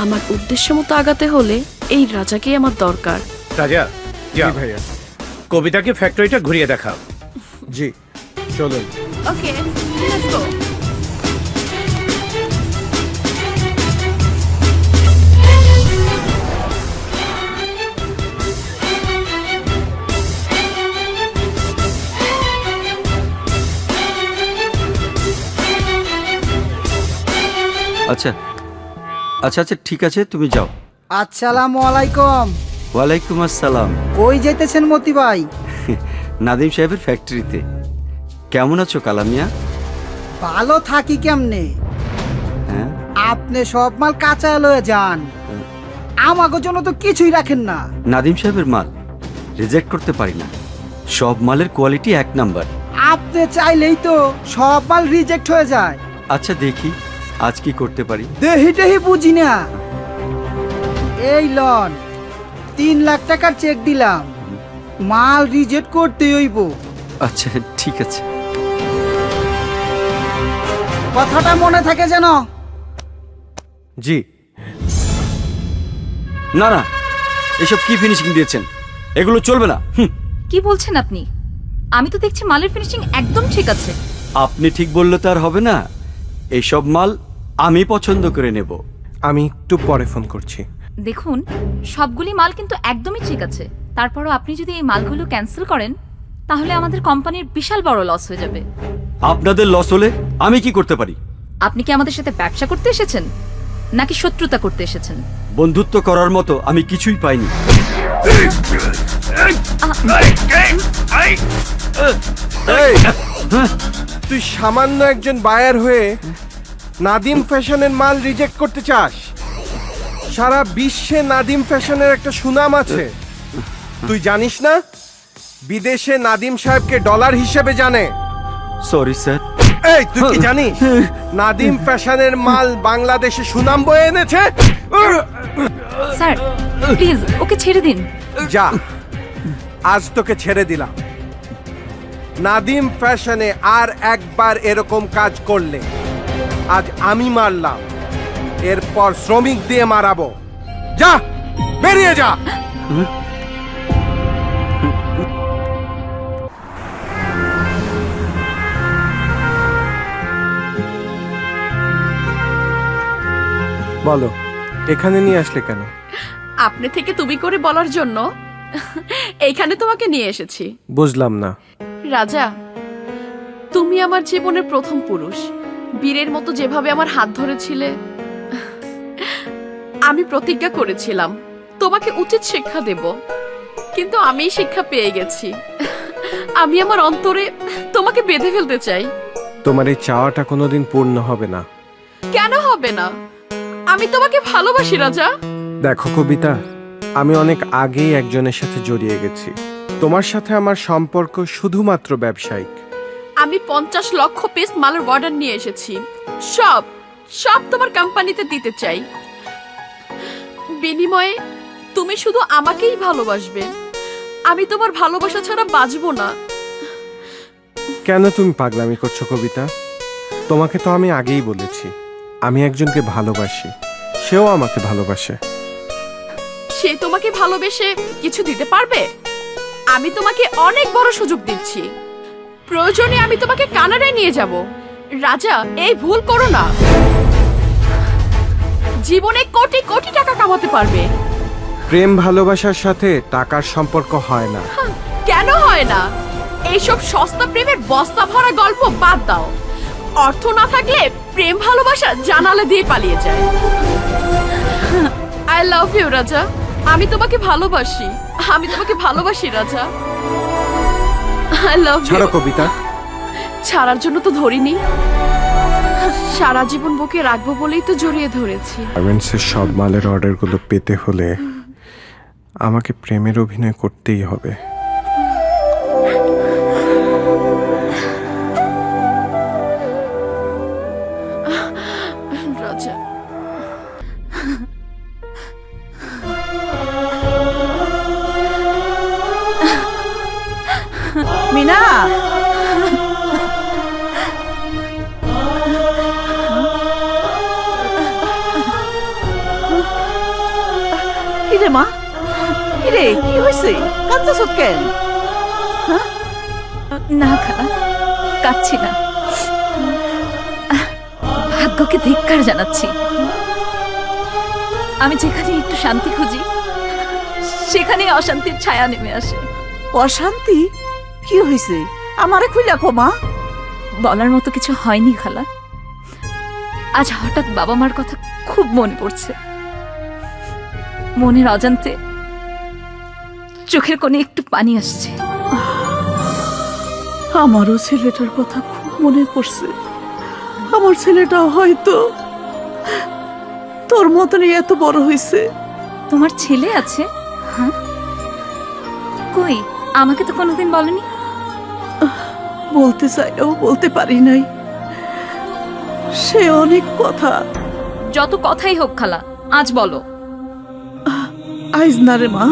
Speaker 15: আমার উদ্দেশ্য মতো আগাতে হলে এই রাজাকেই আমার দরকার।
Speaker 6: রাজা, যা
Speaker 8: ভাইয়া।
Speaker 6: কবিতাকে ফ্যাক্টরিটা ঘুরিয়ে দেখাও।
Speaker 8: জি, চলুন।
Speaker 15: ওকে, লেটস গো।
Speaker 9: আচ্ছা আচ্ছা আচ্ছা, ঠিক আছে, তুমি যাও।
Speaker 2: আসসালামু আলাইকুম।
Speaker 9: ওয়ালাইকুম আসসালাম।
Speaker 2: কই যাইতেছেন মতি ভাই?
Speaker 9: নাদিম সাহেবের ফ্যাক্টরিতে। কেমন আছো কালামিয়া?
Speaker 2: ভালো থাকি কেমনে?
Speaker 9: হ্যাঁ,
Speaker 2: আপনি সব মাল কাঁচা লয়ে যান, আমাকে জন্য তো কিছুই রাখেন না।
Speaker 9: নাদিম সাহেবের মাল রিজেক্ট করতে পারি না। সব মালের কোয়ালিটি 1 নাম্বার।
Speaker 12: আপনি চাইলেই তো সব মাল রিজেক্ট হয়ে যায়।
Speaker 9: আচ্ছা দেখি আজ কি করতে পারি।
Speaker 12: দেহি টেহি বুঝি না। এই লন 3 লাখ টাকার চেক দিলাম, মাল রিজেক্ট করতে হইব।
Speaker 9: আচ্ছা ঠিক আছে।
Speaker 12: কথাটা মনে থাকে যেন।
Speaker 8: জি।
Speaker 9: না না, এসব কি ফিনিশিং দিয়েছেন? এগুলো চলবে না।
Speaker 4: কি বলছেন আপনি? আমি তো দেখছি মালের ফিনিশিং একদম ঠিক আছে।
Speaker 9: আপনি ঠিক বললে তো আর হবে না। এইসব মাল আমি পছন্দ করে নেব।
Speaker 8: আমি একটু পরে ফোন করছি।
Speaker 4: দেখুন, সবগুলি মাল কিন্তু একদমই ঠিক আছে। তারপরও আপনি যদি এই মালগুলো ক্যান্সেল করেন তাহলে আমাদের কোম্পানির বিশাল বড় লস হয়ে যাবে।
Speaker 9: আপনাদের লস হলে আমি কি করতে পারি?
Speaker 4: আপনি কি আমাদের সাথে ব্যবসা করতে এসেছেন নাকি শত্রুতা করতে এসেছেন?
Speaker 9: বন্ধুত্ব করার মতো আমি কিছুই পাইনি।
Speaker 8: তুই সামান্য একজন বায়ার হয়ে নাদিম ফ্যাশনের মাল রিজেক্ট করতে চাস? সারা বিশ্বে নাদিম ফ্যাশনের একটা সুনাম আছে, তুই জানিস না? বিদেশে নাদিম সাহেবকে ডলার হিসেবে জানে।
Speaker 9: Sorry sir.
Speaker 8: এই তুই কি জানিস নাদিম ফ্যাশনের মাল বাংলাদেশে সুনাম বয়ে এনেছে?
Speaker 4: স্যার প্লিজ ওকে ছেড়ে দিন।
Speaker 8: যা, আজ তোকে ছেড়ে দিলাম। নাদিম ফ্যাশনে আর একবার এরকম কাজ করলে আজ আমি মারলাম, এরপর শ্রমিক দিয়ে মারাবো। যা, বেরিয়ে যা। বলো, এখানে নিয়ে আসলে কেন?
Speaker 15: আপনি থেকে তুমি করে বলার জন্য এইখানে তোমাকে নিয়ে এসেছি।
Speaker 8: বুঝলাম না।
Speaker 15: রাজা, তুমি আমার জীবনের প্রথম পুরুষ। বীরের মতো যেভাবে আমার হাত ধরেছিলে, আমি প্রতিজ্ঞা করেছিলাম তোমাকে উচিত শিক্ষা দেব, কিন্তু আমি শিক্ষা পেয়ে গেছি। আমি আমার অন্তরে তোমাকে বেঁধে ফেলতে চাই।
Speaker 8: তোমার এই চাওয়াটা কোনোদিন পূর্ণ হবে না।
Speaker 15: কেন হবে না? আমি তোমাকে ভালোবাসি রাজা।
Speaker 8: দেখো কবিতা, আমি অনেক আগেই একজনের সাথে জড়িয়ে গেছি। তোমার সাথে আমার সম্পর্ক শুধুমাত্র ব্যবসায়িক।
Speaker 15: আমি 50 লক্ষ পিস মালের অর্ডার নিয়ে এসেছি। সব সব তোমার কোম্পানিতে দিতে চাই। বিনিময়ে তুমি শুধু আমাকেই ভালোবাসবে। আমি তোমার ভালোবাসা ছাড়া বাঁচবো না।
Speaker 8: কেন তুমি পাগলামি করছো কবিতা? তোমাকে তো আমি আগেই বলেছি আমি একজনকে ভালোবাসি, সেও আমাকে ভালোবাসে।
Speaker 15: সে তোমাকে ভালোবেসে কিছু দিতে পারবে? আমি তোমাকে অনেক বড় সুযোগ দিচ্ছি। প্রয়োজনে আমি তোমাকে কানাডায় নিয়ে যাব। রাজা, এই ভুল করো না। জীবনে কোটি কোটি টাকা কামাতে পারবে।
Speaker 8: প্রেম ভালোবাসার সাথে টাকার সম্পর্ক হয় না।
Speaker 15: কেন হয় না? এইসব সস্তা প্রেমের বস্তা ভরা গল্প বাদ দাও। অর্থ না থাকলে প্রেম ভালোবাসা জানালা দিয়ে পালিয়ে যায়। আই লাভ ইউ রাজা। আমি তোমাকে ভালোবাসি। আমি তোমাকে ভালোবাসি রাজা। I love you.
Speaker 8: ছাড়ো কবিতা।
Speaker 15: ছাড়ার জন্য তো ধরিনি, সারা জীবন বুকে রাখবো বলেই তো জড়িয়ে ধরেছি।
Speaker 8: গার্মেন্টসের সব মালের অর্ডারগুলো পেতে হলে আমাকে প্রেমের অভিনয় করতেই হবে।
Speaker 15: রাজা,
Speaker 2: মিনা, কিরে মা, কিরে কি হয়েছে? কাঁদতেছ কেন?
Speaker 4: না খালা, কাচ্ছি না। ভাগ্যকে ধিক্কার জানাচ্ছি। আমি যেখানে একটু শান্তি খুঁজি সেখানে অশান্তির ছায়া নেমে আসে।
Speaker 2: অশান্তি? কি হয়েছে আমারে খুইলা কো মা।
Speaker 4: বলার মতো কিছু হয়নি খালা, আজ হঠাৎ বাবা মার কথা খুব মনে পড়ছে। মনের অজান্তে চোখের কোণে একটু পানি আসছে।
Speaker 2: আমারও ছেলেটার কথা খুব মনে পড়ছে। আমার ছেলেটাও হয়তো তোর মতনই এত বড় হয়েছে।
Speaker 4: তোমার ছেলে আছে? হ্যাঁ, কই আমাকে তো কোনোদিন বলেনি।
Speaker 2: বলতে চাইলেও বলতে পারি নাই। সে অনেক কথা।
Speaker 4: যত কথাই হোক খালা, আজ বলো।
Speaker 2: আইজ না রে মা,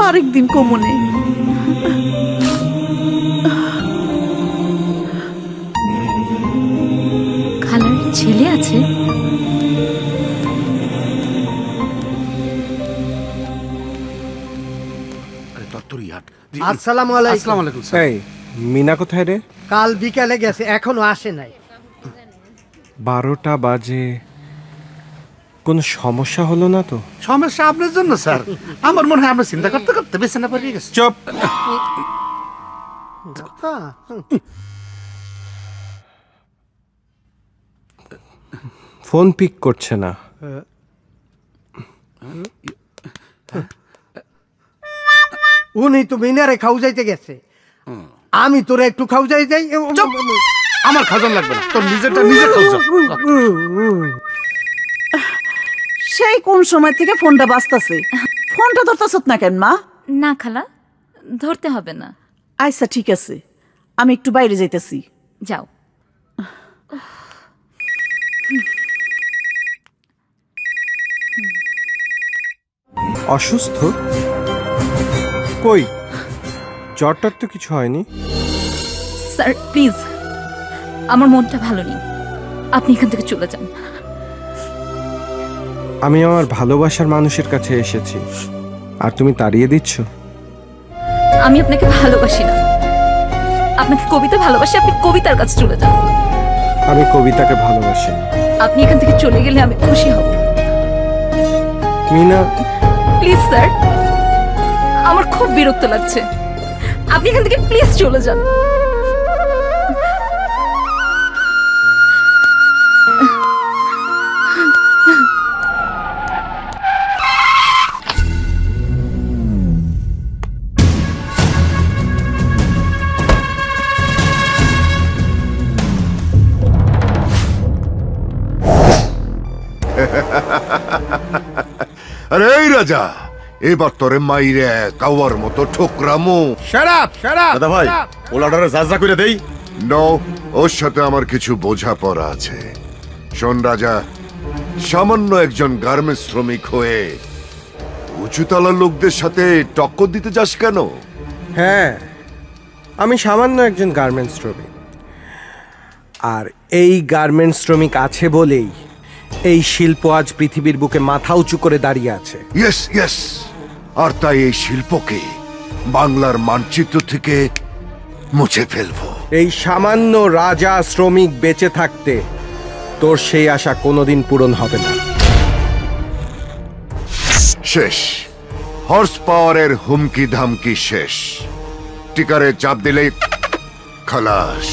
Speaker 2: আরেকদিন কমনে।
Speaker 4: খালার ছেলে আছে?
Speaker 12: আসসালামু আলাইকুম।
Speaker 8: এই মিনা কোথায় রে?
Speaker 12: কাল বিকালে গেছে, এখনো আসে নাই।
Speaker 8: 12টা বাজে, কোনো সমস্যা হলো না তো?
Speaker 7: সমস্যা আপনার জন্য স্যার। আমার মনে হয় আমরা চিন্তা করতে করতে বিছানা পড়ে গেছে।
Speaker 8: চুপ। ফোন পিক করছে না।
Speaker 12: উনি তো মিনারে খাও যাইতে গেছে, আমি তোরে একটু খাও যাই যাই।
Speaker 7: আমার খাজন লাগবে না, তোর নিজেরটা নিজে খোঁজ।
Speaker 2: সেই কোন সময় থেকে ফোনটা বাজতাছে, ফোনটা ধরতেছ না কেন মা?
Speaker 4: না খালা, ধরতে হবে না।
Speaker 2: আচ্ছা ঠিক আছে, আমি একটু বাইরে যাইতেছি।
Speaker 4: যাও।
Speaker 8: অসুস্থ? কই, জ্বরটার তো কিছু হয়নি।
Speaker 4: স্যার প্লিজ, আমার মনটা ভালো নেই, আপনি এখান থেকে চলে যান।
Speaker 8: আমি আমার ভালোবাসার মানুষের কাছে এসেছি, আর তুমি তাড়িয়ে দিচ্ছ।
Speaker 4: আমি আপনাকে ভালোবাসি না, আপনাকে কবিতা ভালোবাসি, আপনি কবিতার কাছে চলে যান।
Speaker 8: আমি কবিতাকে ভালোবাসি।
Speaker 4: আপনি এখান থেকে চলে গেলে আমি খুশি হব।
Speaker 8: মিনা
Speaker 4: প্লিজ স্যার, আমার খুব বিরক্ত লাগছে, আপনি এখান থেকে প্লিজ চলে যান।
Speaker 10: আরে এই রাজা, এবার তোরে মাইরে কাওয়ার মতো ঠোকরামো।
Speaker 11: দাদা ভাই, ওলাটারে জাজরা করে দেই।
Speaker 10: নো, ওর সাথে আমার কিছু বোঝাপড়া আছে। শোন রাজা, সামান্য একজন গার্মেন্টস শ্রমিক হয়ে উঁচুতলা লোকদের সাথে টক্কর দিতে যাস কেন?
Speaker 8: হ্যাঁ, আমি সামান্য একজন গার্মেন্টস শ্রমিক, আর এই গার্মেন্টস শ্রমিক আছে বলেই এই শিল্প আজ পৃথিবীর বুকে মাথা উঁচু করে দাঁড়িয়ে আছে।
Speaker 10: ইয়েস ইয়েস, আর তাই এই শিল্পকে বাংলার মানচিত্র থেকে মুছে ফেলবো।
Speaker 8: এই সামান্য রাজা শ্রমিক বেঁচে থাকতে তোর সেই আশা কোনোদিন পূরণ হবে না।
Speaker 10: শেষ, হর্স পাওয়ারের হুমকি ধামকি শেষ। টিকারে চাপ দিলে খালাস।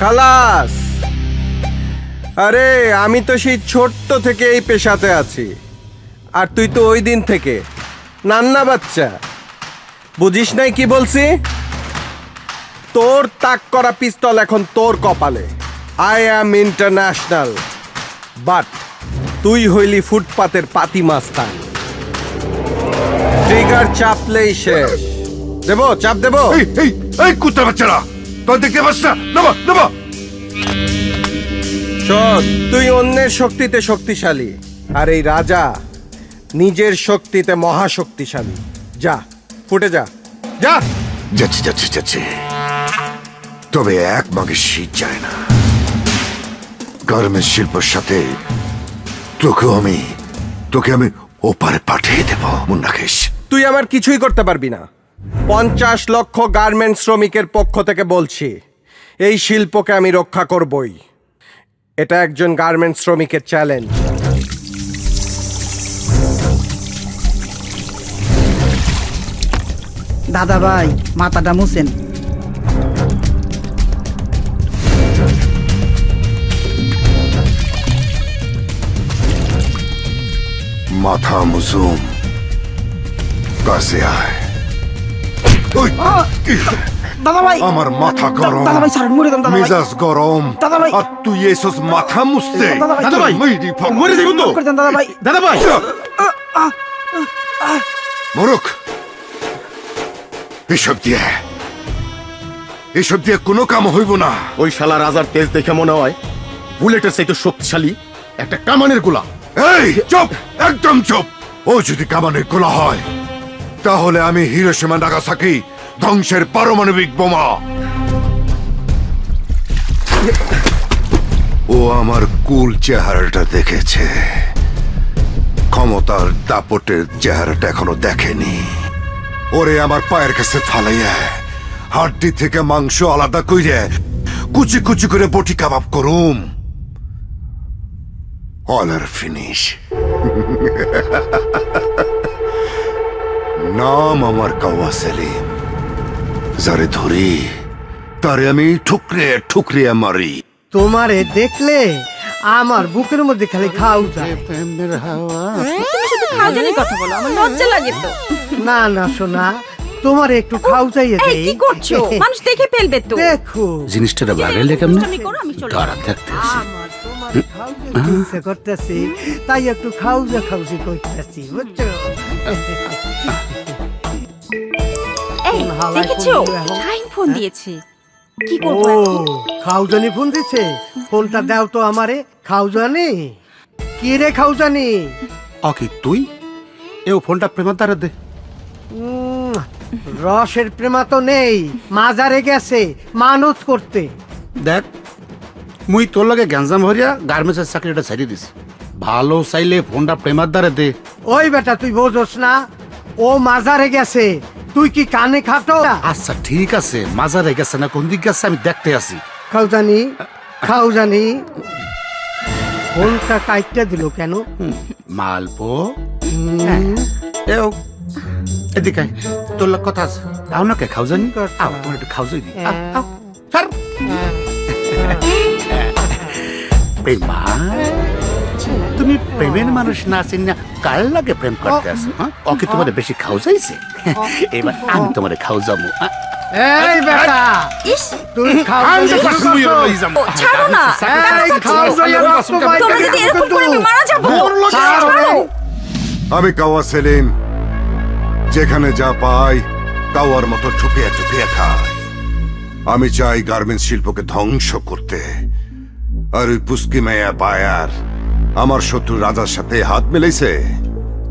Speaker 8: খালাস? আরে আমি তো সেই ছোট্ট থেকে এই পেশাতে আছি, আর তুই তো ওই দিন থেকে নান্না বাচ্চা। বুঝিস নাই কি বলছি? তোর তাক করা পিস্তল এখন তোর কপালে। আই অ্যাম ইন্টারন্যাশনাল, বাট তুই হইলি ফুটপাতের পাতি মাস্তান। ট্রিগার চাপলেই শেষ। দেবো, চাপ দেবো।
Speaker 10: এই এই এই কুত্তা বাচ্চারা, তোর দেখতে পাস না? নেবো নেবো।
Speaker 8: শোন, তুই অন্যের শক্তিতে শক্তিশালী, আর এই রাজা নিজের শক্তিতে মহাশক্তিশালী। যা, ফুটে যা, যা।
Speaker 10: যাচ্ছি যাচ্ছি যাচ্ছি, তবে এক মাগে শীত যায় না। গার্মেন্টস শিল্পের সাথে তোকে আমি ওপারে পাঠিয়ে দেব, মনে রাখিস।
Speaker 8: তুই আমার কিছুই করতে পারবি না। 50 লক্ষ গার্মেন্টস শ্রমিকের পক্ষ থেকে বলছি, এই শিল্পকে আমি রক্ষা করবই। এটা একজন গার্মেন্টস শ্রমিকের চ্যালেঞ্জ।
Speaker 2: দাদা ভাই, মাথাটা মুছেন।
Speaker 10: মাথা মুসুম, কাছে আয়। ওই,
Speaker 12: দাদা ভাই,
Speaker 10: আমার মাথা গরম,
Speaker 12: দাদা ভাই ছাড়েন, মরে যান দাদা ভাই।
Speaker 10: মেজাজ গরম,
Speaker 12: দাদা ভাই।
Speaker 10: আর তুই এসস মাথা মুছতে।
Speaker 12: দাদা ভাই,
Speaker 10: দাদা ভাই,
Speaker 12: মরে যাইব তো। দাদা ভাই,
Speaker 10: দাদা ভাই, মরুক। এসব দিয়ে কোনো কাম হইব না।
Speaker 11: ওই শালা রাজার তেজ দেখে মনে হয় বুলেটের চাইতে শক্তিশালী একটা কামানের গোলা।
Speaker 10: এই চুপ, একদম চুপ। ও যদি কামানের গোলা হয় তাহলে আমি হিরোশিমা নাগাসাকি ধ্বংসের পারমাণবিক বোমা। ও আমার কুল চেহারাটা দেখেছে, ক্ষমতার দাপটের চেহারাটা এখনো দেখেনি। ওরে আমার পায়ের কাছে ফালাইয়া হাড্ডি থেকে মাংস আলাদা কইরে কুচি কুচি করে বটি কাবাব করুম। অল আর ফিনিশ। নাম আমার কাওয়া সেলিম। যারে ধরি তারে আমি ঠুকরে ঠুকরে মারি।
Speaker 12: তোমারে দেখলে আমার বুকের মধ্যে খালি খাও যায়।
Speaker 4: খাওয়াজানির কথা বলো, আমার লজ্জা লাগে তো।
Speaker 12: না না সোনা, তোমার একটু খাও চাইয়ে
Speaker 4: এই কি করছো? মানুষ দেখে ফেলবে তো।
Speaker 12: দেখো
Speaker 9: জিনিসটা বাগাইলে কেমন
Speaker 4: আমি করো, আমি চলে
Speaker 9: ধরা থাকতে
Speaker 12: আমার তোমার খাউজা ইচ্ছে করতেছি, তাই একটু খাউজা খাউজি করতেছি, বুঝছো?
Speaker 4: এই
Speaker 12: হাওয়ায়
Speaker 4: দেখেছো
Speaker 12: ফোন দিলো এখন।
Speaker 4: শাহিন ফোন দিয়েছে, কি
Speaker 12: ও
Speaker 4: করবো এখন?
Speaker 12: খাউজানি ফোন দিছে, ফোনটা দাও তো আমারে। খাউজানি, কি রে খাউজানি?
Speaker 7: অকি তুই এও ফোনটা প্রেমার দ্বারা দে।
Speaker 12: রসের প্রেমা তো নেই, মাজারে গেছে মানত করতে।
Speaker 7: দেখ মুই তোর লগে গ্যাঞ্জাম হরিয়া গার্মেন্টসের চাকরিটা ছাড়িয়ে দিছি। ভালো চাইলে ফোনটা প্রেমার দ্বারা দে।
Speaker 12: ওই বেটা তুই বোঝস না, ও মাজারে গেছে, তুই কি কানে খাটো?
Speaker 7: আচ্ছা ঠিক আছে, মাজারে গেছে না কোন দিক গেছে আমি দেখতে আসি।
Speaker 12: খাউজানি, খাউজানি, ফোনটা কাইটটা দিল কেন?
Speaker 7: মালপো এও এদিকে আয়, তোর লগ কথা আছে। আও না কে খাও জানি, আও তোমার একটু খাও যাই দি। আও, আও, ছাড়। প্রেমা, তুমি প্রেমের মানুষ না চিনি না কার লাগে প্রেম করতে আসো? হ্যাঁ, ওকে তোমার বেশি খাও যাইছে। এবার আমি তোমার খাও যাবো।
Speaker 12: এই বেটা,
Speaker 4: ইস,
Speaker 12: তুই
Speaker 7: আমি
Speaker 12: খাউজানি
Speaker 7: তো
Speaker 12: শুরু
Speaker 7: কসমই
Speaker 12: করছো?
Speaker 7: লই যাবো।
Speaker 4: ছাড়ো না।
Speaker 12: এই খাউজানি রক্ত বাইতে
Speaker 4: তোমরা যদি
Speaker 12: দিবো
Speaker 4: এরকম করে আমি
Speaker 12: কিন্তু।
Speaker 4: মারা যাবো।
Speaker 12: ছাড়ো।
Speaker 4: ছাড়ো।
Speaker 10: আমি কাওয়া সেলিম, যেখানে যা পাই কাওয়ার মতো ঠুকিয়া ঠুকিয়া খাই। আমি চাই গার্মেন্টস শিল্পকে ধ্বংস করতে। আর ওই পুস্কি মেয়া পায়ার আমার শত্রু রাজার সাথে হাত মিলাইছে।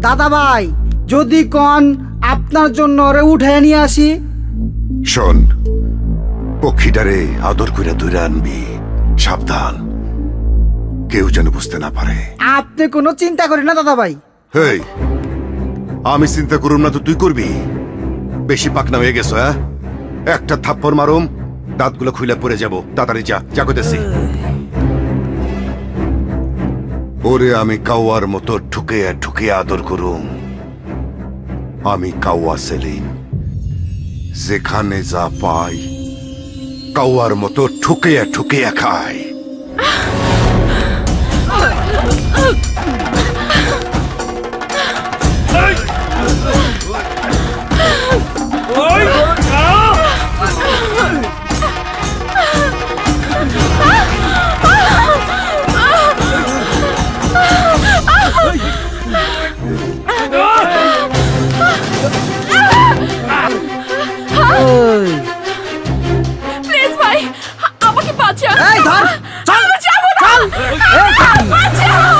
Speaker 12: দাদা ভাই, যদি কোন আপনার জন্য ওরে উঠে নিয়ে আসি।
Speaker 10: শোন, পক্ষীটারে আদর করে ধরে আনবি, সাবধান, কেউ যেন বুঝতে না পারে।
Speaker 12: আপনি কোনো চিন্তা করেন না দাদা ভাই।
Speaker 10: হেই, আমি চিন্তা করুম না তো তুই করবি? বেশি পাকনা হয়ে গেছো। হ্যাঁ, একটা থাপ্পড় মারুম, দাঁতগুলো খুলে পড়ে যাব। তাড়াতাড়ি যা, যা কইতেছি। ওরে আমি কাওয়ার মতো ঠুকে ঠুকে আদর করুম। আমি কাওয়া সেলিম, যেখানে যা পাই কাওয়ার মতো ঠুকে ঠুকে খাই।
Speaker 15: প্লিজ ভাই, আমাকে বাঁচা।
Speaker 12: এই ধর, চল,
Speaker 15: আমি যাবো না। বাঁচাও।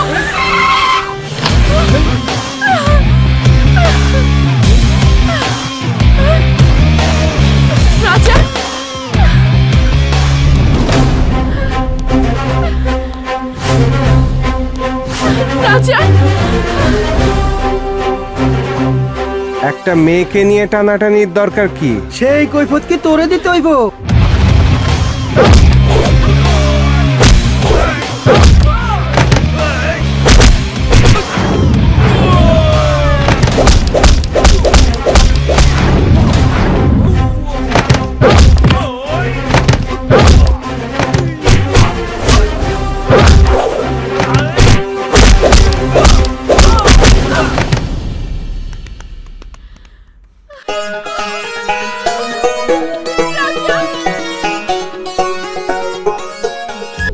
Speaker 15: রাজা, রাজা,
Speaker 8: একটা মেয়েকে নিয়ে টানাটানির দরকার কি?
Speaker 12: সেই কৈফত কি তোরে দিতে হইব?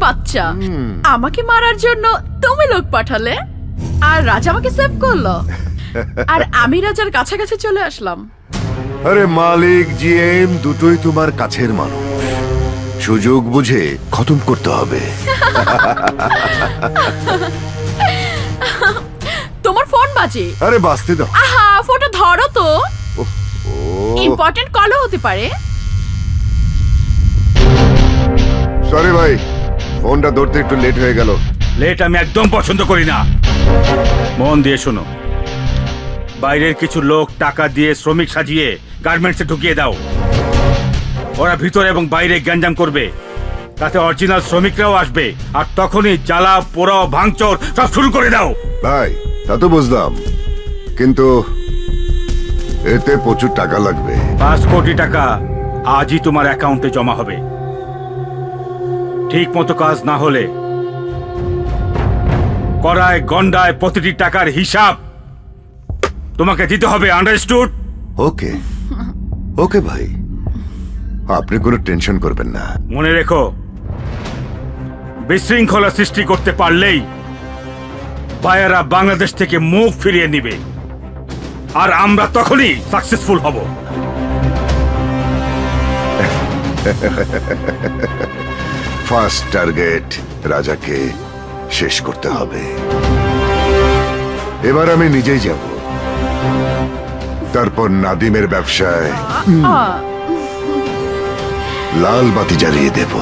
Speaker 15: বাচ্চা, আমাকে মারার জন্য তুমি লোক পাঠালে আর রাজা আমাকে সেভ করলো। আর আমি রাজার কাছাকাছি চলে আসলাম।
Speaker 10: আরে মালিক জিএম দুটোই তোমার কাছের মানুষ, সুযোগ বুঝে খতম করতে হবে।
Speaker 15: তোমার ফোন বাজে।
Speaker 10: আরে বাঁচতে দাও।
Speaker 15: আহা, ফোনটা ধরো তো, ইম্পর্টেন্ট কলও হতে পারে।
Speaker 10: সরি ভাই, ফোনটা ধরতে একটু লেট হয়ে গেল।
Speaker 6: লেট আমি একদম পছন্দ করি না। মন দিয়ে শোনো, বাইরের কিছু লোক টাকা দিয়ে শ্রমিক সাজিয়ে গার্মেন্টসে ঢুকিয়ে দাও। ওরা ভিতরে এবং বাইরে গ্যাঞ্জাম করবে, তাতে অরিজিনাল শ্রমিকরাও আসবে, আর তখনই জ্বালা পোড়াও ভাঙচুর সব শুরু করে দাও।
Speaker 10: ভাই তা তো বুঝলাম, কিন্তু এতে প্রচুর টাকা লাগবে।
Speaker 6: 5 কোটি টাকা আজই তোমার অ্যাকাউন্টে জমা হবে। ঠিক মতো কাজ না হলে করায় গন্ডায় প্রতিটি টাকার হিসাব তোমাকে দিতে হবে। আন্ডারস্টুড?
Speaker 10: ওকে ওকে ভাই, আপনি কোনো টেনশন করবেন না।
Speaker 6: মনে রেখো, বিশৃঙ্খলা সৃষ্টি করতে পারলেই বায়ারা বাংলাদেশ থেকে মুখ ফিরিয়ে নিবে, আর আমরা তখনই সাকসেসফুল হব।
Speaker 10: ফার্স্ট টার্গেট রাজাকে শেষ করতে হবে। এবার আমি নিজেই যাব, তারপর নাদিমের ব্যবসায় লাল বাতি জ্বালিয়ে দেব।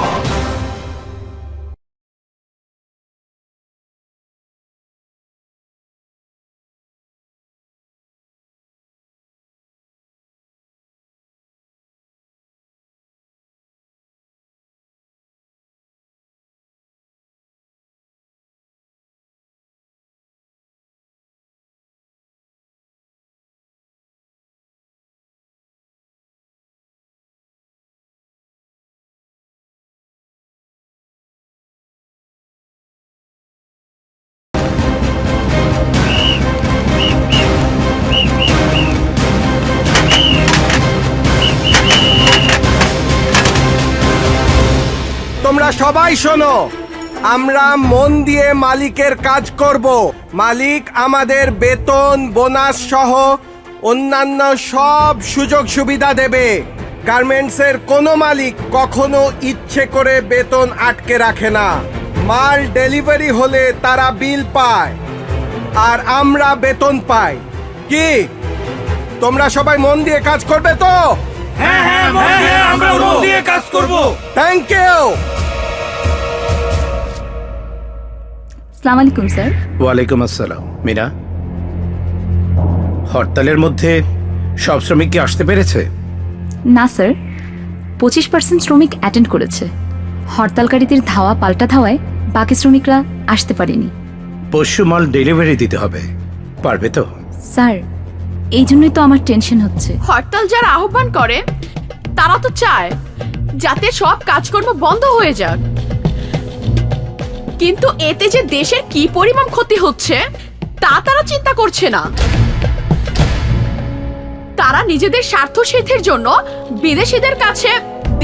Speaker 8: তোমরা সবাই শোনো, আমরা মন দিয়ে মালিকের কাজ করব। মালিক আমাদের বেতন বোনাস সহ অন্যান্য সব সুযোগ সুবিধা দেবে। গার্মেন্টসের কোনো মালিক কখনো ইচ্ছে করে বেতন আটকে রাখে না। মাল ডেলিভারি হলে তারা বিল পায় আর আমরা বেতন পাই। কি তোমরা সবাই মন দিয়ে কাজ করবে তো?
Speaker 6: হ্যাঁ, আমরা মন দিয়ে কাজ করব।
Speaker 8: Thank you.
Speaker 4: আসসালামু আলাইকুম স্যার।
Speaker 11: ওয়ালাইকুম আসসালাম। মিনা, হরতালের মধ্যে সব শ্রমিক কি আসতে পেরেছে?
Speaker 4: না স্যার, 25% শ্রমিক অ্যাটেন্ড করেছে। হরতালকারীদের ধাওয়া পাল্টা ধাওয়ায় বাকি শ্রমিকরা আসতে পারেনি।
Speaker 11: পশু মাল ডেলিভারি দিতে হবে, পারবে তো?
Speaker 4: স্যার, এই জন্যই তো আমার টেনশন হচ্ছে।
Speaker 15: হরতাল যারা আহ্বান করে তারা তো চায় যাতে সব কাজকর্ম বন্ধ হয়ে যাক, কিন্তু এতে যে দেশের কি পরিমাণ ক্ষতি হচ্ছে তা তারা চিন্তা করছে না। তারা নিজেদের স্বার্থ সিদ্ধির জন্য বিদেশিদের কাছে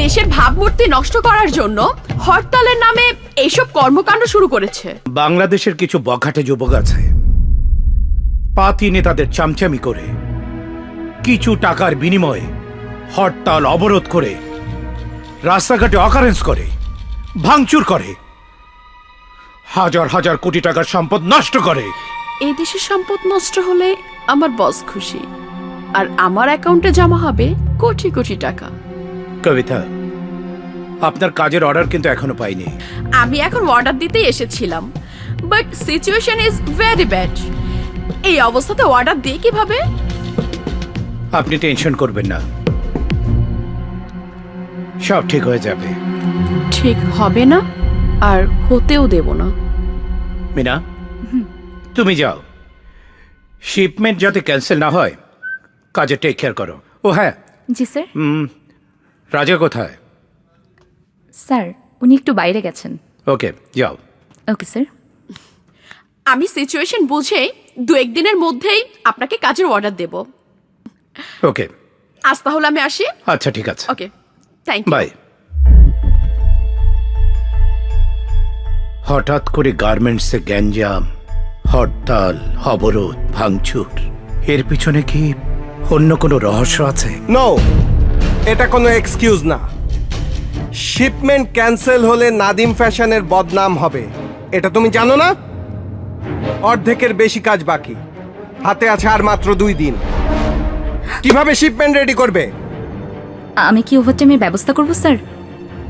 Speaker 15: দেশের ভাবমূর্তি নষ্ট করার জন্য হরতালের নামে এইসব কর্মকাণ্ড শুরু করেছে।
Speaker 11: বাংলাদেশের কিছু বখাটে যুবক আছে, পাতি নেতাদের চামচামি করে কিছু টাকার বিনিময়ে হরতাল অবরোধ করে রাস্তাঘাটে অকারেন্স করে, ভাঙচুর করে, হাজার হাজার কোটি টাকার সম্পদ নষ্ট করে।
Speaker 15: এই দেশের সম্পদ নষ্ট হলে আমার বস খুশি, আর আমার অ্যাকাউন্টে জমা হবে কোটি কোটি টাকা।
Speaker 11: কবিতা, আপনার কাজের অর্ডার কিন্তু এখনো পাইনি।
Speaker 15: আমি এখন অর্ডার দিতেই এসেছিলাম, but situation is very bad. এই অবস্থাতে অর্ডার দিই কিভাবে?
Speaker 11: আপনি টেনশন করবেন না, সব ঠিক হয়ে যাবে।
Speaker 15: ঠিক হবে না, আর হতেও দেব না।
Speaker 11: মিনা, তুমি যাও, শিপমেন্ট যাতে ক্যান্সেল না হয় কাজে টেক কেয়ার করো। ও হ্যাঁ,
Speaker 4: জি স্যার।
Speaker 11: রাজা কোথায়?
Speaker 4: স্যার, উনি একটু বাইরে গেছেন।
Speaker 11: ওকে, যাও।
Speaker 4: Okay sir.
Speaker 15: আমি সিচুয়েশন বুঝে 2-1 দিনের মধ্যেই আপনাকে কাজের অর্ডার দেব।
Speaker 11: ওকে,
Speaker 15: আজ তাহলে আমি আসি।
Speaker 11: আচ্ছা ঠিক আছে,
Speaker 15: ওকে, থ্যাংক ইউ।
Speaker 11: বাই। হঠাৎ করে গার্মেন্টসে গ্যাঞ্জাম, হরতাল, অবরোধ, ভাঙচুর,
Speaker 5: এর পিছনে কি অন্য কোনো রহস্য আছে?
Speaker 8: নো, এটা কোনো এক্সকিউজ না। শিপমেন্ট ক্যান্সেল হলে নাদিম ফ্যাশনের বদনাম হবে, এটা তুমি জানো না? অর্ধেকের বেশি কাজ বাকি, হাতে আছে আর মাত্র 2 দিন। কিভাবে শিপমেন্ট রেডি করবে?
Speaker 4: আমি কি ওভারটাইমের ব্যবস্থা করব স্যার?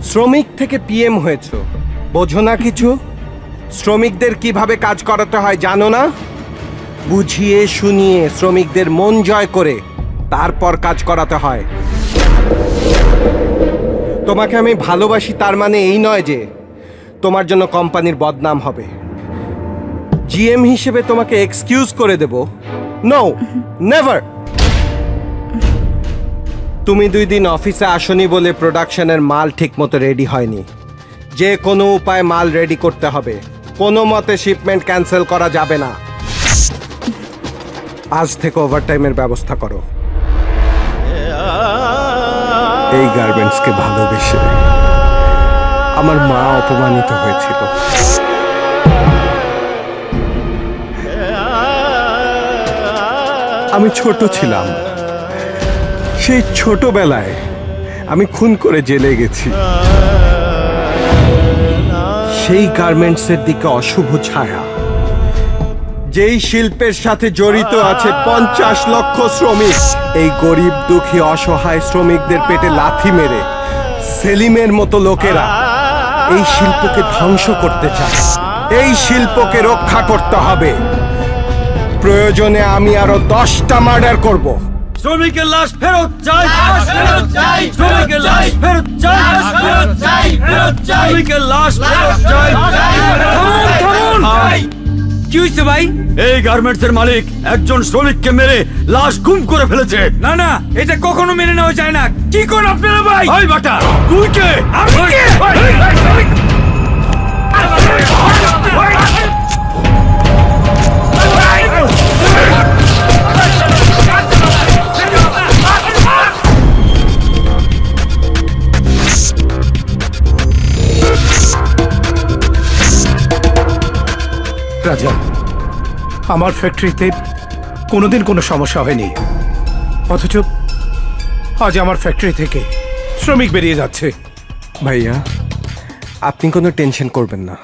Speaker 8: শ্রমিক থেকে পিএম হয়েছো, বোঝো না কিছু? শ্রমিকদের কিভাবে কাজ করাতে হয় জানো না? বুঝিয়ে শুনিয়ে শ্রমিকদের মন জয় করে তারপর কাজ করাতে হয়। তোমাকে আমি ভালোবাসি তার মানে এই নয় যে তোমার জন্য কোম্পানির বদনাম হবে। জিএম হিসেবে তোমাকে এক্সকিউজ করে দেব? No, never. তুমি 2 দিন অফিসে আসনি বলে প্রোডাকশনের মাল ঠিকমতো রেডি হয়নি। যে কোনো উপায় মাল রেডি করতে হবে, কোনো মতে শিপমেন্ট ক্যান্সেল করা যাবে না। আজ থেকে ওভারটাইমের ব্যবস্থা করো। এই গার্মেন্টসকে ভালোবেসে আমার মা অপমানিত হয়েছিল। আমি ছোট ছিলাম, সেই ছোটবেলায় আমি খুন করে জেলে গেছি। সেই গার্মেন্টসের দিকে অশুভ ছায়া, যেই শিল্পের সাথে জড়িত আছে 50 লক্ষ শ্রমিক। এই গরিব দুঃখী অসহায় শ্রমিকদের পেটে লাথি মেরে সেলিমের মতো লোকেরা এই শিল্পকে ধ্বংস করতে চায়। এই শিল্পকে রক্ষা করতে হবে। প্রয়োজনে আমি আরো 10টা মার্ডার করব।
Speaker 5: শ্রমিকের লাশ ফেরত চাই, শ্রমিকের লাশ ফেরত চাই, শ্রমিকের লাশ ফেরত চাই। থামুন, থামুন। কি হয়েছে ভাই?
Speaker 9: এই গার্মেন্টসের মালিক একজন শ্রমিককে মেরে লাশ গুম করে ফেলেছে।
Speaker 5: না না, এটা কখনো মেনে নেওয়া যায় না। কি করেন আপনারা ভাই?
Speaker 9: ওই বাটা, তুই কে?
Speaker 5: আমি কে? রাজা, আমার ফ্যাক্টরিতে কোনোদিন কোনো সমস্যা হয়নি, অথচ আজ আমার ফ্যাক্টরি থেকে শ্রমিক বেরিয়ে যাচ্ছে।
Speaker 8: ভাইয়া, আপনি কোনো টেনশন করবেন না।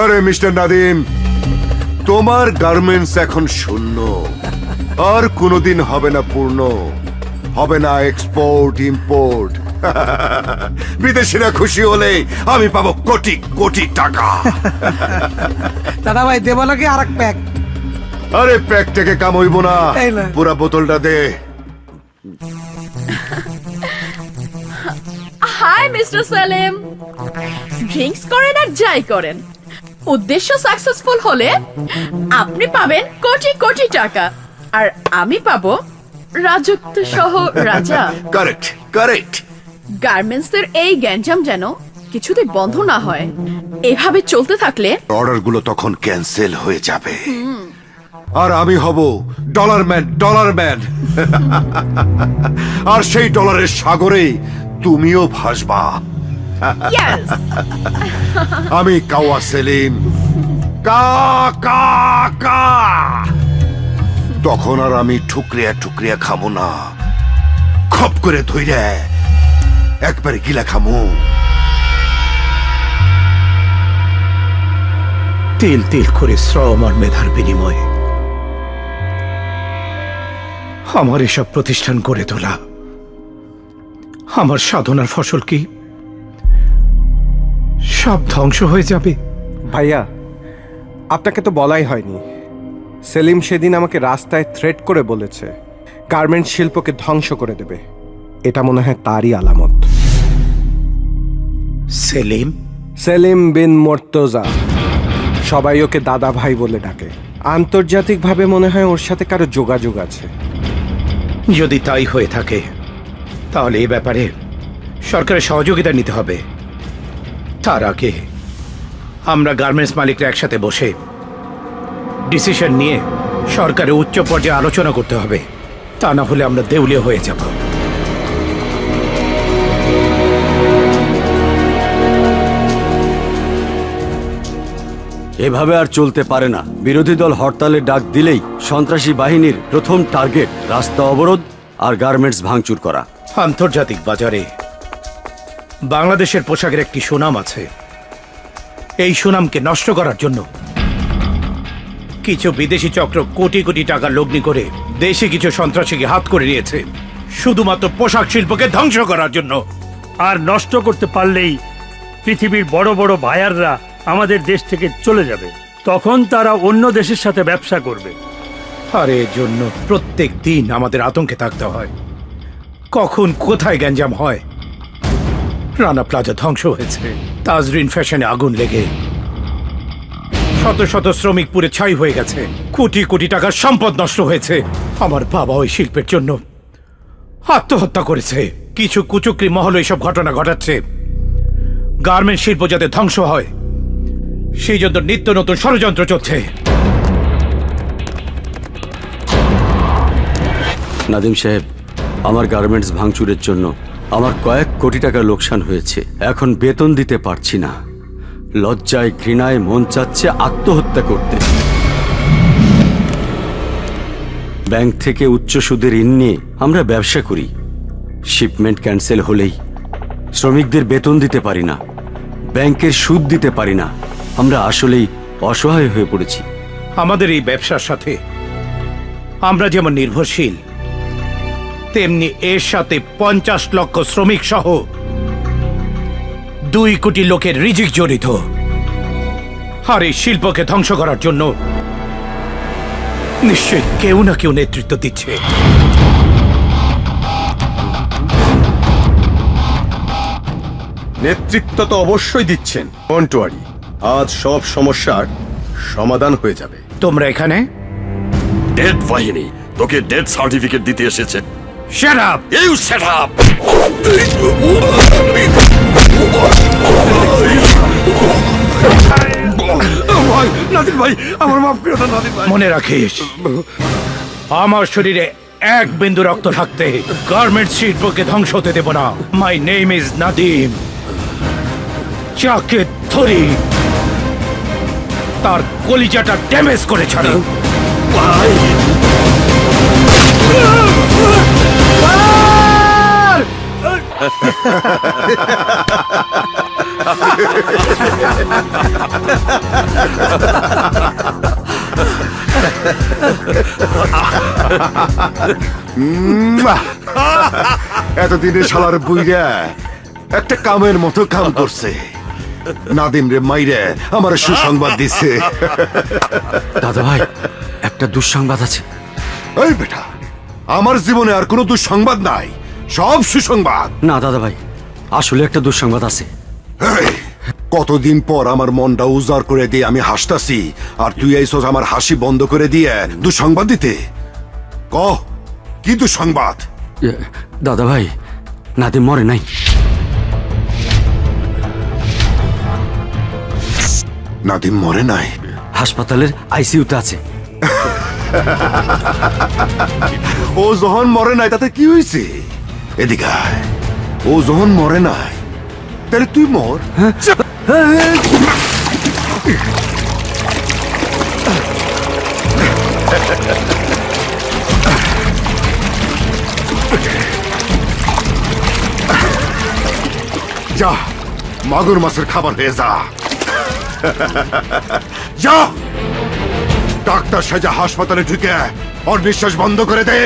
Speaker 10: আরে মিস্টার নাদিম, তোমার গার্মেন্টস এখন শূন্য, আর কোনোদিন হবে না পূর্ণ, হবে না এক্সপোর্ট ইম্পোর্ট। বিদেশিরা খুশি হলে আমি পাবো কোটি কোটি টাকা।
Speaker 12: দাদা ভাই দেব নাকি আর এক প্যাক?
Speaker 10: আরে প্যাক থেকে কাম হইব না,
Speaker 12: এই না।
Speaker 10: পুরা বোতলটা দে।
Speaker 15: Hi mister Selim. ড্রিঙ্কস করেন আর যাই করেন, উদ্দেশ্য সাকসেসফুল হলে আপনি পাবেন কোটি কোটি টাকা, আর আমি পাবো রাজত্ব সহ রাজা।
Speaker 10: Correct, correct.
Speaker 15: গার্মেন্টসের এই গ্যাঞ্জাম যেন কিছুতেই বন্ধ না হয়। এভাবে চলতে থাকলে
Speaker 10: অর্ডারগুলো তখন ক্যান্সেল হয়ে যাবে, আর আমি হব ডলার ম্যান, ডলার ম্যান। আর সেই ডলারের সাগরে তুমিও ভাসবা।
Speaker 15: Yes!
Speaker 10: আমি কাওয়া সেলিম, কা কা কা। তখন আর আমি ঠুকরিয়া ঠুকরিয়া খামো না, খপ করে ধইরে একবারে গিলা খামু।
Speaker 5: তিল তিল করে শ্রম আর মেধার বিনিময়ে আমার এসব প্রতিষ্ঠান গড়ে তোলা, আমার সাধনার ফসল কি সব ধ্বংস হয়ে যাবে?
Speaker 8: ভাইয়া, আপনাকে তো বলাই হয়নি, সেলিম সেদিন আমাকে রাস্তায় থ্রেট করে বলেছে গার্মেন্টস শিল্পকে ধ্বংস করে দেবে। এটা মনে হয় তারই আলামত।
Speaker 5: সেলিম?
Speaker 8: সেলিম বিন মোর্তজা, সবাই ওকে দাদা ভাই বলে ডাকে। আন্তর্জাতিকভাবে মনে হয় ওর সাথে কারো যোগাযোগ আছে।
Speaker 5: যদি তাই হয়ে থাকে তাহলে এই ব্যাপারে সরকারের সহযোগিতা নিতে হবে। তার আগে আমরা গার্মেন্টস মালিকরা একসাথে বসে ডিসিশন নিয়ে সরকারের উচ্চ পর্যায়ে আলোচনা করতে হবে, তা না হলে আমরা দেউলিয়া হয়ে যাব।
Speaker 9: এভাবে আর চলতে পারে না। বিরোধী দল হরতালের ডাক দিলেই সন্ত্রাসী বাহিনীর প্রথম টার্গেট রাস্তা অবরোধ আর গার্মেন্টস ভাঙচুর করা।
Speaker 11: আন্তর্জাতিক বাজারে বাংলাদেশের পোশাকের একটি সুনাম আছে। এই সুনামকে নষ্ট করার জন্য কিছু বিদেশি চক্র কোটি কোটি টাকা লগ্নি করে দেশে কিছু সন্ত্রাসীকে হাত করে নিয়েছে শুধুমাত্র পোশাক শিল্পকে ধ্বংস করার জন্য।
Speaker 5: আর নষ্ট করতে পারলেই পৃথিবীর বড় বড় বায়াররা আমাদের দেশ থেকে চলে যাবে, তখন তারা অন্য দেশের সাথে ব্যবসা করবে।
Speaker 11: আর এর জন্য প্রত্যেক দিন আমাদের আতঙ্কে থাকতে হয়, কখন কোথায় গ্যাঞ্জাম হয়। রানা প্লাজা ধ্বংস হয়েছে, তাজরিন ফ্যাশনে আগুন লেগে শত শত শ্রমিক পুড়ে ছাই হয়ে গেছে, কোটি কোটি টাকার সম্পদ নষ্ট হয়েছে। আমার বাবা ওই শিল্পের জন্য আত্মহত্যা করেছে। কিছু কুচক্রী মহল এইসব ঘটনা ঘটাচ্ছে গার্মেন্ট শিল্প যাতে ধ্বংস হয়, সেই জন্য নিত্য নতুন ষড়যন্ত্র চলছে।
Speaker 9: নাদিম সাহেব, আমার গার্মেন্টস ভাঙচুরের জন্য আমার কয়েক কোটি টাকা লোকসান হয়েছে। এখন বেতন দিতে পারছি না। লজ্জায় ঘৃণায় মন চাচ্ছে আত্মহত্যা করতে। ব্যাংক থেকে উচ্চ সুদের ঋণ নিয়ে আমরা ব্যবসা করি। শিপমেন্ট ক্যান্সেল হলেই শ্রমিকদের বেতন দিতে পারি না, ব্যাংকের সুদ দিতে পারি না। আমরা আসলেই অসহায় হয়ে পড়েছি।
Speaker 11: আমাদের এই ব্যবসার সাথে আমরা যেমন নির্ভরশীল, তেমনি এর সাথে 50 লক্ষ শ্রমিক সহ 2 কোটি লোকের রিজিক জড়িত। আর এই শিল্পকে ধ্বংস করার জন্য নিশ্চয়ই কেউ না কেউ নেতৃত্ব দিচ্ছে।
Speaker 8: নেতৃত্ব তো অবশ্যই দিচ্ছেন মন্টুয়ারি। আজ সব সমস্যার সমাধান হয়ে যাবে।
Speaker 11: তোমরা এখানে
Speaker 1: ডেড বাহিনী তোকে ডেড সার্টিফিকেট দিতে এসেছে।
Speaker 11: Shut up!
Speaker 1: You shut up! ভাই, নাদিম ভাই, আমার মাফ করে দাও নাদিম ভাই।
Speaker 11: মনে রাখিস, আমার শরীরে এক বিন্দু রক্ত থাকতে গার্মেন্টস শিল্পকে ধ্বংস হতে দেব না। My name is Nadim. যাকে ধরি তার কলিজাটা ড্যামেজ করে ছাড়ি।
Speaker 10: এতদিনে শালার বুইরা একটা কামের মতো কাম করছে। নাদিম রে মাইরে আমার সুসংবাদ দিছে।
Speaker 9: দাদা ভাই, একটা দুঃসংবাদ আছে।
Speaker 10: এই বেটা, আমার জীবনে আর কোনো দুঃসংবাদ নাই, সব সুসংবাদ।
Speaker 9: না দাদা ভাই, আসলে একটা দুঃসংবাদ আছে।
Speaker 10: এই, কতদিন পর আমার মনটা উজাড় করে দিয়ে আমি হাসতাছি, আর তুই আইসস আমার হাসি বন্ধ করে দিয়ে দুঃসংবাদ দিতে। কহ, কি দুঃসংবাদ?
Speaker 9: দাদা ভাই, নাদিম মরে নাই।
Speaker 10: নাদিম মরে নাই?
Speaker 9: হাসপাতালের আইসিইউতে আছে।
Speaker 10: ও যখন মরে নাই তাতে কি হয়েছে? এদিকে আয়। ও যখন মরে নাই তাহলে তুই মর। যা, মাগুর মাছের খাবার হয়ে যা। যা, ডাক্তার সাজা হাসপাতালে ঢুকে ওর নিঃশ্বাস বন্ধ করে দে।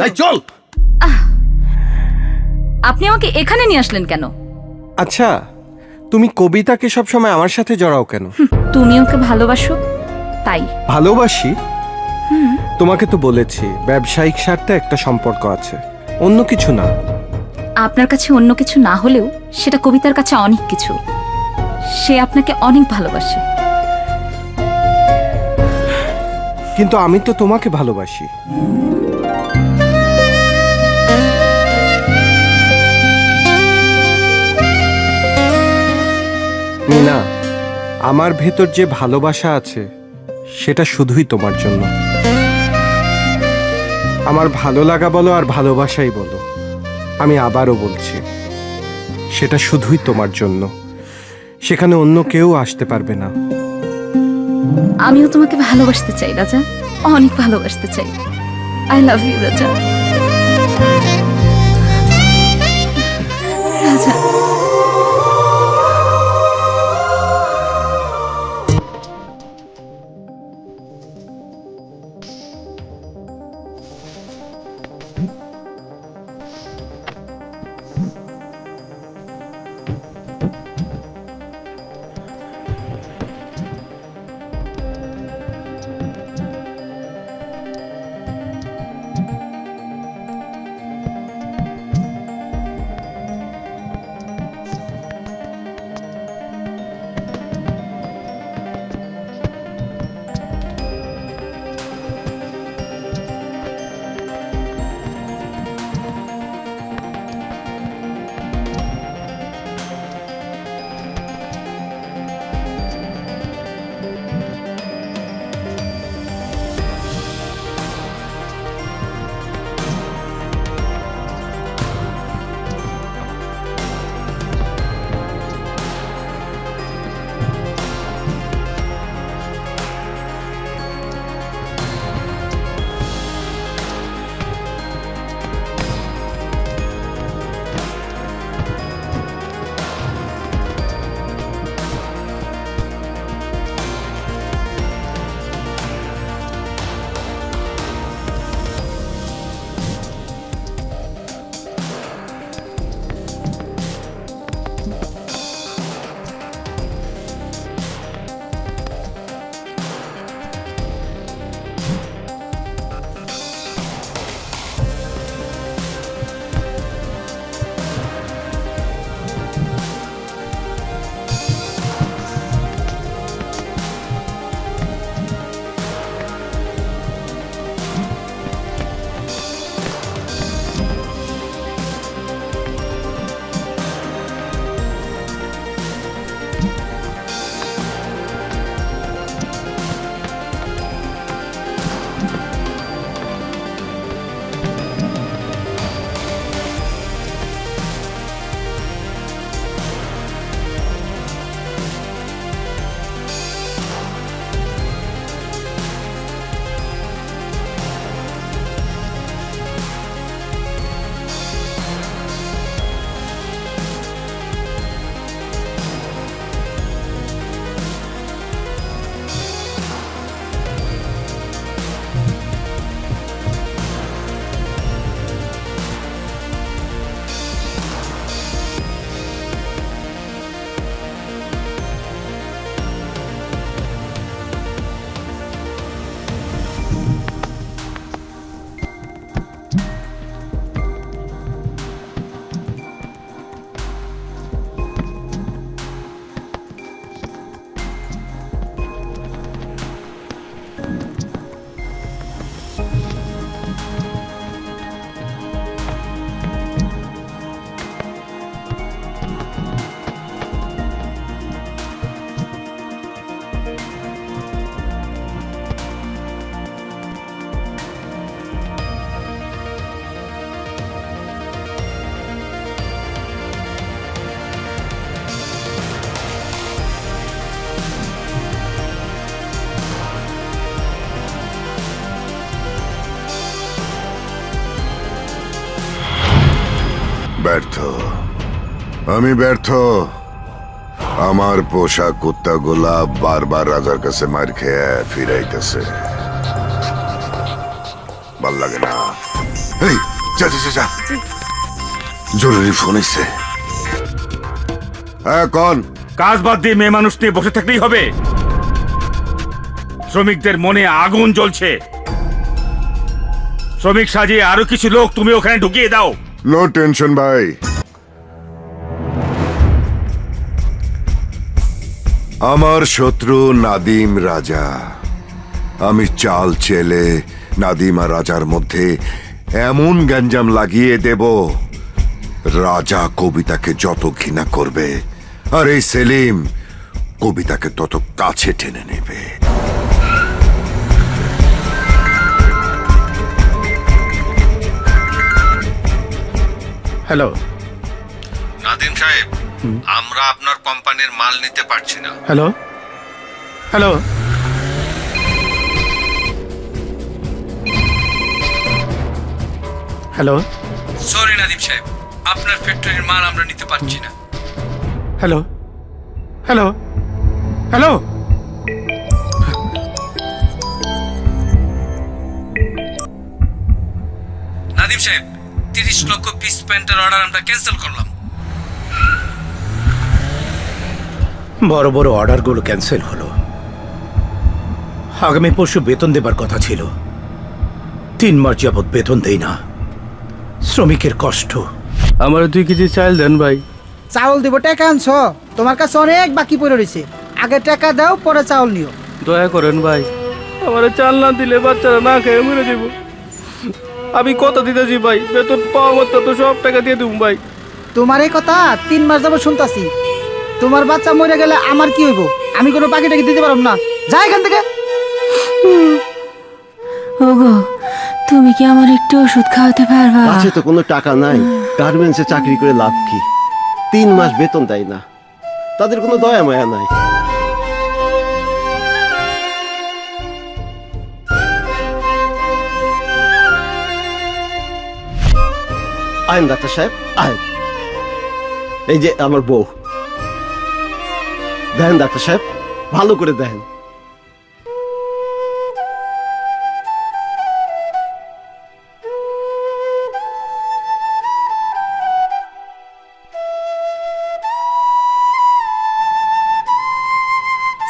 Speaker 11: এই চল।
Speaker 4: আপনি আমাকে এখানে নিয়ে আসলেন কেন?
Speaker 8: আচ্ছা, তুমি কবিতাকে সবসময় আমার সাথে জড়াও কেন?
Speaker 4: তুমি ওকে ভালোবাসো তাই।
Speaker 8: ভালোবাসি? তোমাকে তো বলেছি ব্যবসায়িক স্বার্থে একটা সম্পর্ক আছে, অন্য কিছু না।
Speaker 4: আপনার কাছে অন্য কিছু না হলেও সেটা কবিতার কাছে অনেক কিছু। সে আপনাকে অনেক ভালোবাসে।
Speaker 8: কিন্তু আমি তো তোমাকে ভালোবাসি। মিনা, আমার ভেতর যে ভালোবাসা আছে সেটা শুধুই তোমার জন্য। আমার ভালো লাগা বলো আর ভালোবাসাই বলো, আমি আবারও বলছি সেটা শুধুই তোমার জন্য। সেখানে অন্য কেউ আসতে পারবে না।
Speaker 4: আমিও তোমাকে ভালোবাসতে চাই রাজা, অনেক ভালোবাসতে চাই। আই লাভ ইউ রাজা। রাজা,
Speaker 10: ব্যর্থ, আমি ব্যর্থ। আমার পোষা কুত্তাগুলা বারবার রাজার কাছে মার খেয়ে ফিরাইতেছে, ভাল লাগে না। এই যা যা যা, যা জরুরি ফোন এসছে। হ্যাঁ কোন?
Speaker 6: কাজ বাদ দিয়ে মেয়ে মানুষ নিয়ে বসে থাকলেই হবে? শ্রমিকদের মনে আগুন জ্বলছে। শ্রমিক সাজিয়ে আরো কিছু লোক তুমি ওখানে ঢুকিয়ে দাও।
Speaker 10: নো টেনশন ভাই। আমার শত্রু নাদিম রাজা। আমি চাল চেলে নাদিম আর রাজার মধ্যে এমন গ্যাঞ্জাম লাগিয়ে দেব, রাজা কবিতাকে যত ঘৃণা করবে আর এই সেলিম কবিতাকে তত কাছে টেনে নেবে।
Speaker 11: হ্যালো
Speaker 7: নাদিম সাহেব, আমরা আপনার কোম্পানির মাল নিতে পারছি না।
Speaker 11: Hello hello hello
Speaker 3: sorry Nadim সাহেব, আপনার ফ্যাক্টরির মাল আমরা নিতে পারছি না।
Speaker 11: হ্যালো হ্যালো হ্যালো
Speaker 3: নাদিম সাহেব, 30 লক্ষ পিস প্যান্টের অর্ডার আমরা ক্যান্সেল করলাম।
Speaker 11: বড় বড় অর্ডারগুলো ক্যান্সেল হলো। আগামী পরশু বেতন দেবার কথা ছিল, 3 মাস যাবৎ বেতন দেই না। শ্রমিকের কষ্ট।
Speaker 3: আমার 2 কেজি চাল দেন ভাই।
Speaker 12: চাউল দিব, টাকা আনছ? তোমার কাছে অনেক বাকি পড়ে রয়েছে, আগে টাকা দাও, পরে চাউল নিও।
Speaker 3: দয়া করেন ভাই, আমার চাল না দিলে বাচ্চারা না খেয়ে মরে যাব। আমি কথা দিতেছি ভাই, বেতন পাওয়া মাত্র তো সব টাকা দিয়ে দেবো ভাই।
Speaker 12: তোমার এই কথা 3 মাস যাবো শুনতাছি। তোমার বাচ্চা মরে গেলে আমার কি হইব? আমি কোনো বাকি টাকি দিতে পারব না। যা এখান থেকে।
Speaker 13: ওগো, তুমি কি আমার একটু ওষুধ খাওয়াতে পারবা?
Speaker 14: কাছে তো কোনো টাকা নাই, গার্মেন্টসে চাকরি করে লাভ কি? 3 মাস বেতন দেয় না, তাদের কোনো দয়া মায়া নাই। আইন ডাক্তার সাহেব, আইন। এই যে আমার বউ, দেখেন ডাক্তার সাহেব, ভালো করে দেখেন।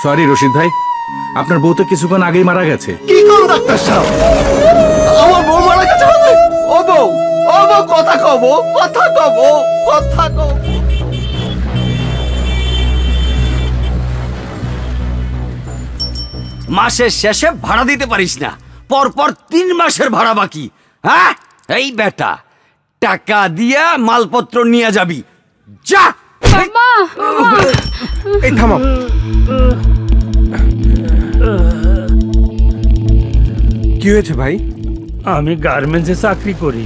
Speaker 5: সরি রশিদ ভাই, আপনার বউ তো কিছুক্ষণ আগেই মারা গেছে।
Speaker 14: কি কোন ডাক্তার সাহেব, আমার বউ মারা গেছে মানে? ও বউ, ও বউ, কথা কব, কথা কব, কথা কব।
Speaker 9: মাসের শেষে ভাড়া দিতে পারিস না, পরপর 3 মাসের ভাড়া বাকি। হ্যাঁ, এই বেটা, টাকা দিয়া মালপত্র নিয়ে যাবি, যা।
Speaker 8: এই থামো। কি হয়েছে ভাই?
Speaker 5: আমি গার্মেন্টসে চাকরি করি,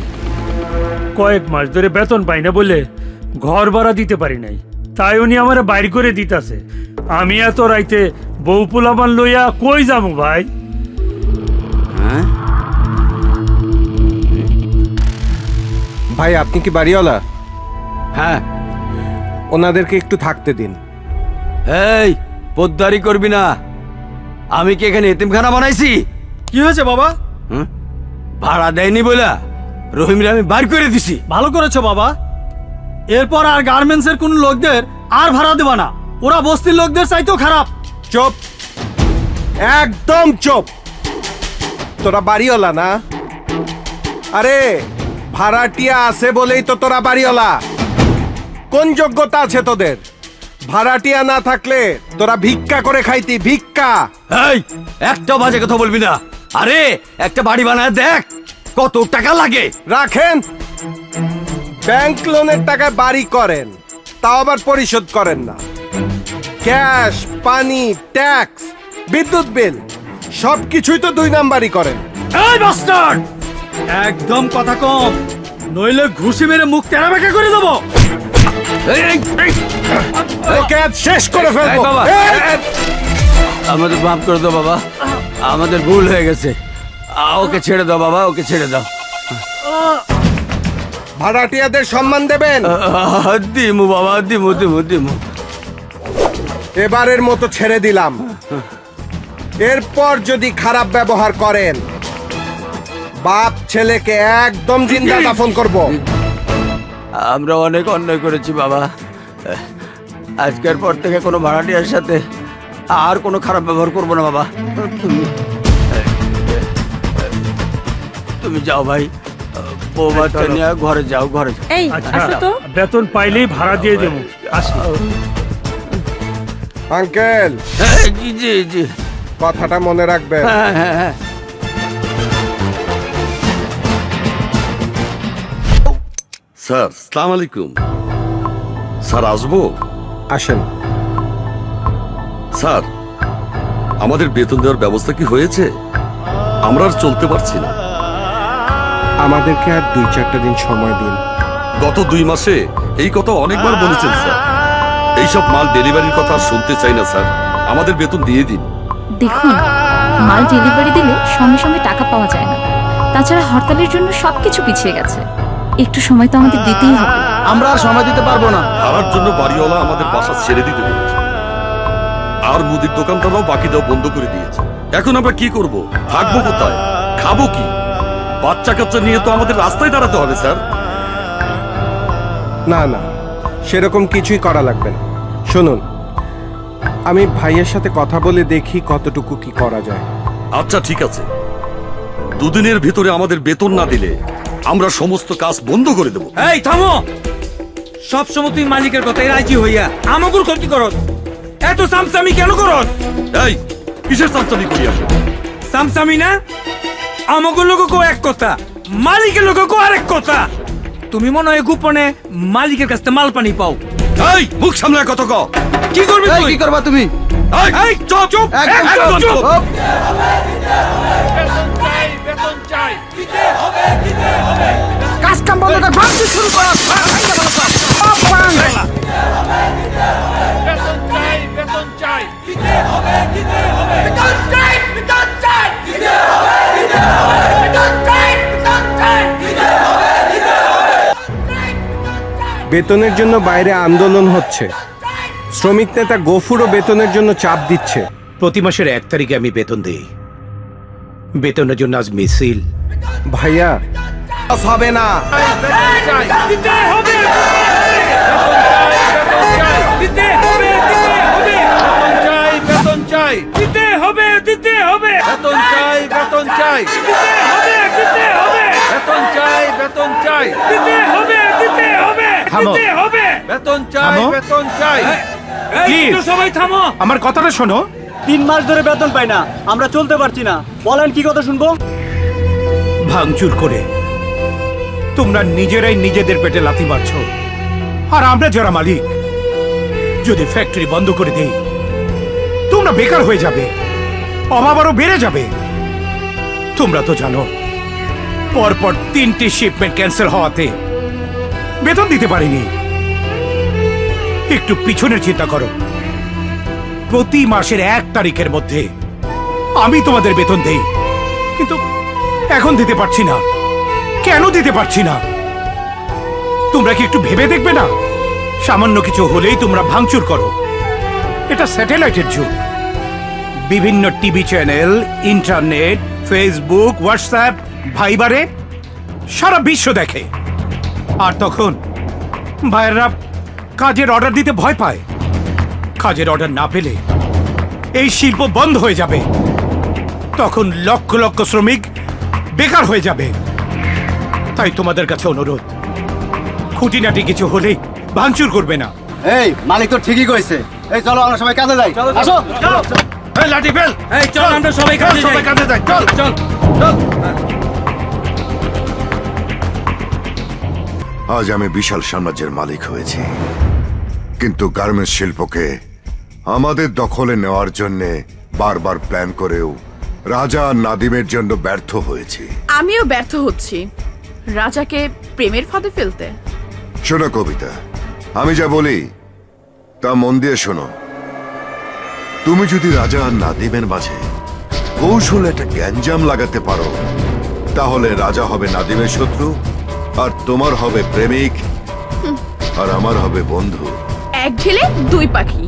Speaker 5: কয়েক মাস ধরে বেতন পাই না বলে ঘর ভাড়া দিতে পারি নাই, তাই উনি আমার বাইর করে দিতাছে। আমি এত রাইতে বউ পোলাপান লইয়া কই যাবো ভাই?
Speaker 8: ভাই আপনি কি বাড়িওয়ালা?
Speaker 9: হ্যাঁ।
Speaker 8: ওনাদেরকে একটু থাকতে দিন।
Speaker 9: এই পোদ্দারি করবি না, আমি কি এখানে এতিমখানা বানাইছি?
Speaker 5: কি হয়েছে বাবা?
Speaker 9: ভাড়া দেয়নি বলে রহিমরে আমি বাইর করে দিছি।
Speaker 5: ভালো করেছো বাবা, এরপর আর গার্মেন্টসের কোন লোকদের আর ভাড়া দেবা না, ওরা বস্তির লোকদের চাইতেও খারাপ।
Speaker 8: চুপ, একদম চুপ। তোরা বাড়িওয়ালা না? আরে ভাড়াটিয়া আছে বলেই তো তোরা বাড়িওয়ালা। কোন যোগ্যতা আছে তোদের? ভাড়াটিয়া না থাকলে তোরা ভিক্ষা করে খাইতি, ভিক্ষা।
Speaker 9: এই একটা বাজে কথা বলবি না। আরে একটা বাড়ি বানায় দেখ কত টাকা লাগে।
Speaker 8: রাখেন, ব্যাংক লোনের টাকায় বাড়ি করেন, তাও আবার পরিশোধ করেন না। গ্যাস, পানি, ট্যাক্স, বিদ্যুৎ বিল সবকিছুই তো 2 নাম্বারই করেন।
Speaker 5: এই বাস্টার্ড, একদম কথা কম, নইলে ঘুষি মেরে মুখ তেরা বেঁকা করে দেবো।
Speaker 8: ওকে আজ শেষ করে ফেলবো।
Speaker 9: বাবা, আমাদের মাফ করে দাও বাবা, আমাদের ভুল হয়ে গেছে। ওকে ছেড়ে দাও বাবা, ওকে ছেড়ে দাও।
Speaker 8: ভাড়াটিয়াদের সম্মান দেবেন।
Speaker 9: দিমু বাবা, দিমু দিমু দিমু।
Speaker 8: এবারের মতো ছেড়ে দিলাম। এরপর যদি খারাপ ব্যবহার করেন, বাপ ছেলেকে একদম জিন্দা দাফন করব।
Speaker 3: আমরা অনেক অন্যায় করেছি বাবা। আজকের পর থেকে কোনো ভাড়াটিয়ার সাথে আর কোনো খারাপ ব্যবহার করবো না বাবা। তুমি যাও ভাই, বৌমাটা নিয়ে ঘরে যাও, ঘরে যাও।
Speaker 4: এই আসো তো।
Speaker 5: বেতন পাইলেই ভাড়া দিয়ে দেবো।
Speaker 8: আঙ্কেল,
Speaker 3: জি জি জি,
Speaker 8: কথাটা মনে রাখবেন।
Speaker 3: হ্যাঁ হ্যাঁ হ্যাঁ।
Speaker 1: স্যার সালাম আলাইকুম। স্যার আসবো?
Speaker 8: আসেন।
Speaker 1: স্যার আমাদের বেতন দেওয়ার ব্যবস্থা কি হয়েছে? আমরা আর চলতে পারছি না।
Speaker 8: আমাদেরকে আর 2-4টা দিন সময় দিন।
Speaker 1: গত 2 মাসে এই কথা অনেকবার বলেছেন স্যার। এইসব মাল ডেলিভারির কথা আর শুনতে চাই না স্যার। আমাদের বেতন দিয়ে দিন।
Speaker 4: দেখুন, মাল ডেলিভারি দিলে সঙ্গে সঙ্গে টাকা পাওয়া যায় না। তাছাড়া হরতালের জন্য সবকিছু পিছিয়ে গেছে। একটু সময় তো আমাদের দিতেই হবে।
Speaker 5: আমরা আর সময় দিতে পারবো না।
Speaker 1: ভাড়ার জন্য বাড়িওয়ালা আমাদের বাসা ছেড়ে দিতে বলেছে, আর মুদির দোকানদাররাও বাকি দেওয়া বন্ধ করে দিয়েছে। এখন আমরা কি করব? থাকবো কোথায়? খাবো কি? বাচ্চা কাচ্চা নিয়ে তো আমাদের রাস্তায় দাঁড়াতে হবে স্যার।
Speaker 8: না না, সেরকম কিছুই করা লাগবে না। শুনুন, আমি ভাইয়ের সাথে কথা বলে দেখি কতটুকু কি করা যায়।
Speaker 1: আচ্ছা ঠিক আছে, 2 দিনের ভিতরে আমাদের বেতন না দিলে আমরা সমস্ত কাজ বন্ধ করে দেব।
Speaker 3: এই থামো, সবসময় তুই মালিকের কথাই রাজি হইয়া আমাগুর ক্ষতি করস। এত সামসামি কেন করস?
Speaker 1: এই কিসের চামচামি করি আসো?
Speaker 3: সামসামি না, আমাগুর লোক এক কথা, মালিকের লোক আরেক কথা। তুমি মনে হয় গোপনে মালিকের কাছ থেকে মাল পানি পাও।
Speaker 1: এই মুখ সামলায় কত ক।
Speaker 3: কি করবি তুই?
Speaker 5: কি করবা তুমি?
Speaker 1: এই চুপ চুপ, একদম চুপ।
Speaker 12: কাজ কাম বন্ধ করে ভাবতে শুরু করো।
Speaker 8: বেতনের জন্য বাইরে আন্দোলন হচ্ছে। শ্রমিক নেতা গফুরও বেতনের জন্য চাপ দিচ্ছে।
Speaker 5: প্রতি মাসের 1 তারিখে আমি বেতন দেই। বেতনের জন্য আজ মিছিল।
Speaker 8: ভাইয়া হবে না।
Speaker 3: সবাই থামো,
Speaker 5: আমার কথাটা শোনো।
Speaker 3: 3 মাস ধরে বেতন পাই না, আমরা চলতে পারছি না। বলেন কি কথা শুনবো?
Speaker 5: ভাঙচুর করে তোমরা নিজেরাই নিজেদের পেটে লাথি মারছো। আর আমরা যারা মালিক, যদি ফ্যাক্টরি বন্ধ করে দেই, তোমরা বেকার হয়ে যাবে, অভাব আরো বেড়ে যাবে। তোমরা তো জানো, পরপর 3টি শিপমেন্ট ক্যান্সেল হওয়াতে বেতন দিতে পারিনি। একটু পিছনের চিন্তা করো। প্রতি মাসের 1 তারিখের মধ্যে আমি তোমাদের বেতন দেই, কিন্তু এখন দিতে পারছি না। কেন দিতে পারছি না? তোমরা কি একটু ভেবে দেখবে না? সামান্য কিছু হলেই তোমরা ভাঙচুর করো। এটা স্যাটেলাইটের যুগ। বিভিন্ন TV channel, internet, Facebook, WhatsApp, ভাইবারে সারা বিশ্ব দেখে। আর তখন ভাইয়েরা কাজের অর্ডার দিতে ভয় পায়। কাজের অর্ডার না পেলে এই শিল্প বন্ধ হয়ে যাবে। তখন লক্ষ লক্ষ শ্রমিক বেকার হয়ে যাবে। তাই তোমাদের কাছে অনুরোধ, খুঁটিনাটি কিছু হলেই ভাঙচুর করবে না।
Speaker 14: এই মালিক তো ঠিকই কইছে। এই চলো আমরা সবাই কাজে যাই। আসো
Speaker 3: এই লাঠি ফেল। এই চল আমরা সবাই কাজে যাই। চল চল চল।
Speaker 10: আজ আমি বিশাল সাম্রাজ্যের মালিক হয়েছি, কিন্তু গার্মেন্টস শিল্পকে আমাদের দখলে নেওয়ার জন্য বারবার প্ল্যান করেও রাজা আর নাদিমের জন্য ব্যর্থ হয়েছি।
Speaker 15: আমিও ব্যর্থ হচ্ছি রাজাকে প্রেমের ফাঁদে ফেলতে।
Speaker 10: শোনো কবিতা, আমি যা বলি তা মন দিয়ে শোনো। তুমি যদি রাজা আর নাদিমের মাঝে কৌশলে একটা গ্যাঞ্জাম লাগাতে পারো, তাহলে রাজা হবে নাদিমের শত্রু, আর তোমার হবে প্রেমিক, আর আমার হবে বন্ধু।
Speaker 15: 1 ঢিলে 2 পাখি।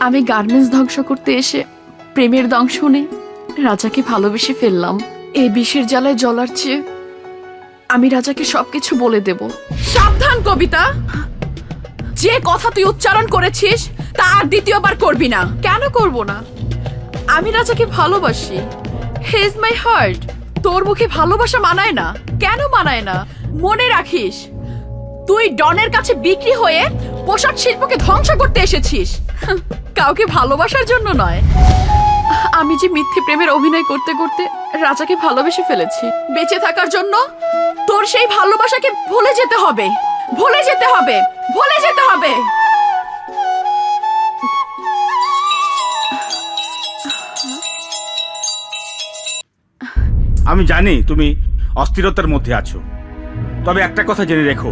Speaker 15: আমি গার্মেন্টস ধ্বংস করতে এসে প্রেমের দংশনে রাজাকে ভালোবেসে ফেললাম। এই বিষের জ্বালায় জ্বলার চেয়ে আমি রাজাকে সবকিছু বলে দেব। সাবধান কবিতা, যে কথা তুই উচ্চারণ করেছিস তা আর দ্বিতীয়বার করবি না। কেন করব না? আমি রাজাকে ভালোবাসি। He is my heart. তোর মুখে ভালোবাসা মানায় না। কেন মানায় না? মনে রাখিস, তুই ডনের কাছে বিক্রি হয়ে পোশাক শিল্পকে ধ্বংস করতে এসেছিস, কাউকে ভালোবাসার জন্য নয়। আমি যে মিথ্যে প্রেমের অভিনয় করতে করতে রাজাকে ভালোবেসে ফেলেছি। বেঁচে থাকার জন্য তোর সেই ভালোবাসাকে ভুলে যেতে হবে, ভুলে যেতে হবে, ভুলে যেতে হবে।
Speaker 6: আমি জানি তুমি অস্থিরতার মধ্যে আছো, তবে একটা কথা জেনে রেখো,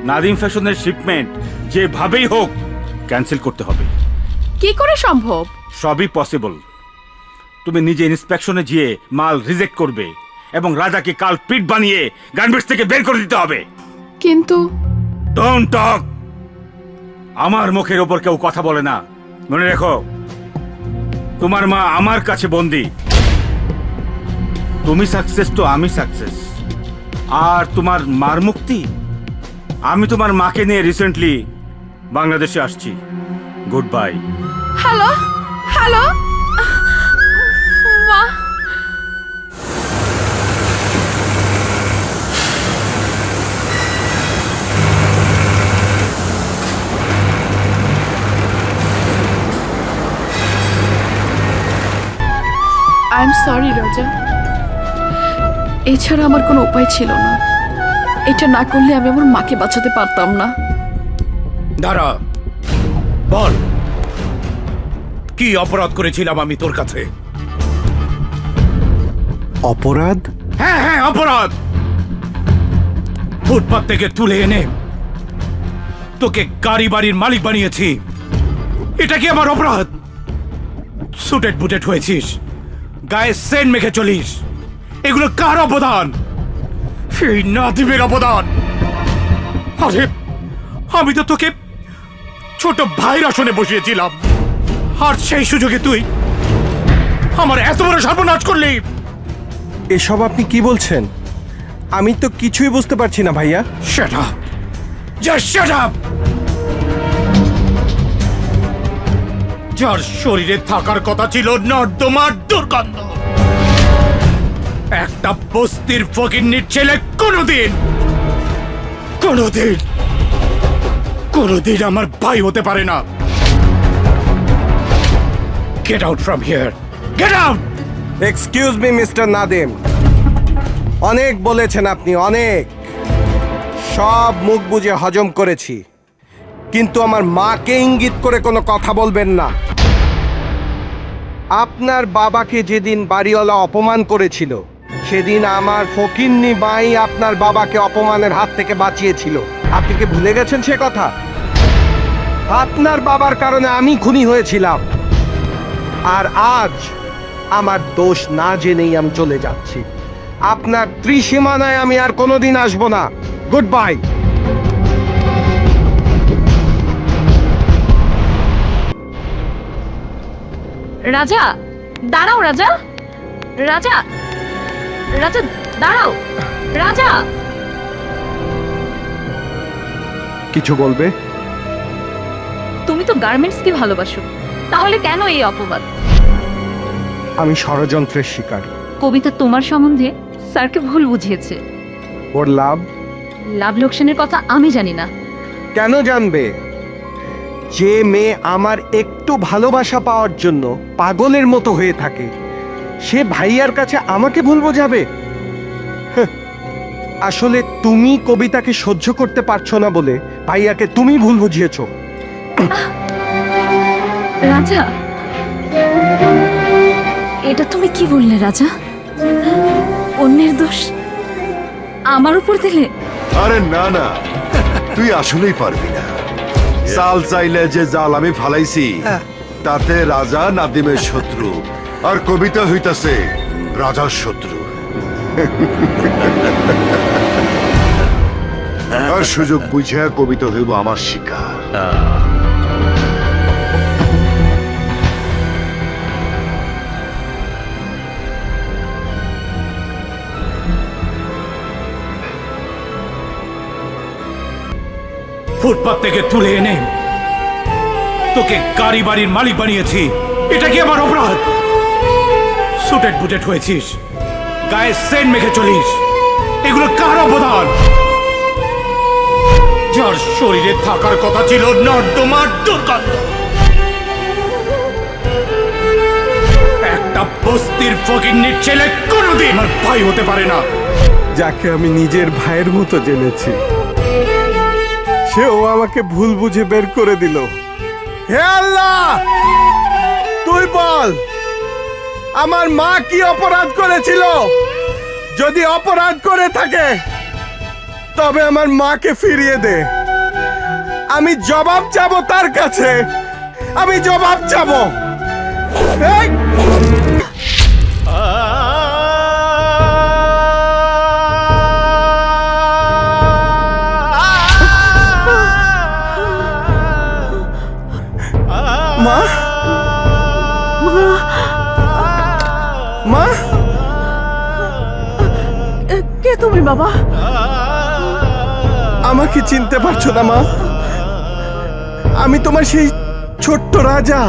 Speaker 6: নাদিম ফ্যাশনের শিপমেন্ট যেভাবেই হোক ক্যান্সেল করতে হবে।
Speaker 15: কি করে সম্ভব?
Speaker 6: সবই পসিবল। তুমি নিজে ইন্সপেকশনে গিয়ে মাল রিজেক্ট করবে এবং রাজাকে কাল পিট বানিয়ে গার্মেন্টস থেকে বের করে দিতে হবে।
Speaker 15: কিন্তু
Speaker 6: ডোন্ট টক। আমার মুখের ওপর কেউ কথা বলে না। মনে রেখো, তোমার মা আমার কাছে বন্দি। তুমি সাকসেস তো আমি সাকসেস। আর তোমার মার মুক্তি? আমি তোমার মাকে নিয়ে রিসেন্টলি বাংলাদেশে আসছি। Good bye.
Speaker 15: হ্যালো, হ্যালো মা। আই এম সরি রাজা, এছাড়া আমার কোনো উপায় ছিল না। এটা না করলে আমি আমার মাকে বাঁচাতে পারতাম না।
Speaker 7: দাঁড়া, বল কি অপরাধ করেছিলাম আমি তোর কাছে?
Speaker 8: অপরাধ?
Speaker 7: হ্যাঁ হ্যাঁ, অপরাধ। ফুটপাত থেকে তুলে এনে তোকে গাড়ি বাড়ির মালিক বানিয়েছি। এটা কি আমার অপরাধ? সুটেড বুটেড হয়েছিস, গায়ে সেন মেখে চলিস, এগুলো কার অবদান? সেই নাদিমের অবদান। আরে আমি তো তোকে ছোট ভাইয়ের আসনে বসিয়েছিলাম, আর সেই সুযোগে তুই আমার এত বড় সর্বনাশ করলি।
Speaker 8: এসব আপনি কি বলছেন? আমি তো কিছুই বুঝতে পারছি না ভাইয়া।
Speaker 7: Shut up! Just shut up! যার শরীরে থাকার কথা ছিল নর্দমার দুর্গন্ধ, একটা বস্তির ফকিন্নির ছেলে কোনোদিন কোনোদিন কোনোদিন আমার ভাই হতে পারে না। Get out from here! Get out!
Speaker 8: Excuse me mister Nadim, অনেক বলেছেন আপনি, অনেক। সব মুখ বুজে হজম করেছি, কিন্তু আমার মাকে ইঙ্গিত করে কোনো কথা বলবেন না। আপনার বাবাকে যেদিন বাড়িওয়ালা অপমান করেছিল, সেদিন আমার ফকিন্নি মাই আপনার বাবাকে অপমানের হাত থেকে বাঁচিয়েছিল। আপনি কি ভুলে গেছেন সে কথা? আপনার বাবার কারণে আমি খুনি হয়েছিলাম, আর আজ আমার দোষ না জেনেই আমি চলে যাচ্ছি। আপনার ত্রিসীমানায় আমি আর কোনোদিন আসবো না। Good bye.
Speaker 4: রাজা দাঁড়াও, রাজা, রাজা, রাজা দাঁড়াও, রাজা।
Speaker 8: কিছু বলবে?
Speaker 4: তুমি তো গার্মেন্টসকে ভালোবাসো, তাহলে কেন এই অপবাদ?
Speaker 8: আমি ষড়যন্ত্রের শিকার।
Speaker 4: কবিতা তোমার সম্বন্ধে স্যারকে ভুল বুঝিয়েছে।
Speaker 8: ওর লাভ?
Speaker 4: লাভ লোকসানের কথা আমি জানি না।
Speaker 8: কেন জানবে? যে মেয়ে আমার একটু ভালোবাসা পাওয়ার জন্য পাগলের মতো হয়ে থাকে, সে ভাইয়ার কাছে আমাকে ভুল বোঝাবে? আসলে তুমি কবিতাকে সহ্য করতে পারছো না বলে ভাইয়াকে তুমি ভুল বুঝিয়েছো।
Speaker 4: রাজা, এটা তুমি কি বললে রাজা? অন্যের দোষ আমার উপর দিলে?
Speaker 10: আরে না না, তুই আসলেই পারবি না। চাল চাইলে যে জাল আমি ফালাইছি, তাতে রাজা নাদিমের শত্রু, আর কবিতা হইতাছে রাজার শত্রু। আর সুযোগ বুঝে কবিতা হইব আমার শিকার।
Speaker 6: ফুটপাত থেকে তুলে এনে তোকে গাড়ি বাড়ির মালিক বানিয়েছি, এটা কি আমার অপরাধ? সুটেড বুটেড হয়েছিস, গায়ে সেন্ট মেখে চলিস, এগুলো কার অবদান? যার শরীরে থাকার কথা ছিল নর্দমার দোকান, একটা বস্তির ফকিন্নির ছেলে কোনোদিন আমার ভাই হতে পারে না।
Speaker 8: যাকে আমি নিজের ভাইয়ের মতো জেনেছি, সেও আমাকে ভুল বুঝে বের করে দিল। হে আল্লাহ, তুই বল আমার মা কি অপরাধ করেছিল? যদি অপরাধ করে থাকে তবে আমার মাকে ফিরিয়ে দে। আমি জবাব চাবো তার কাছে, আমি জবাব চাবো। এই! মা, মা,
Speaker 2: কে তুমি বাবা?
Speaker 8: আমাকে চিনতে পারছো না মা? আমি তোমার সেই ছোট্ট রাজা।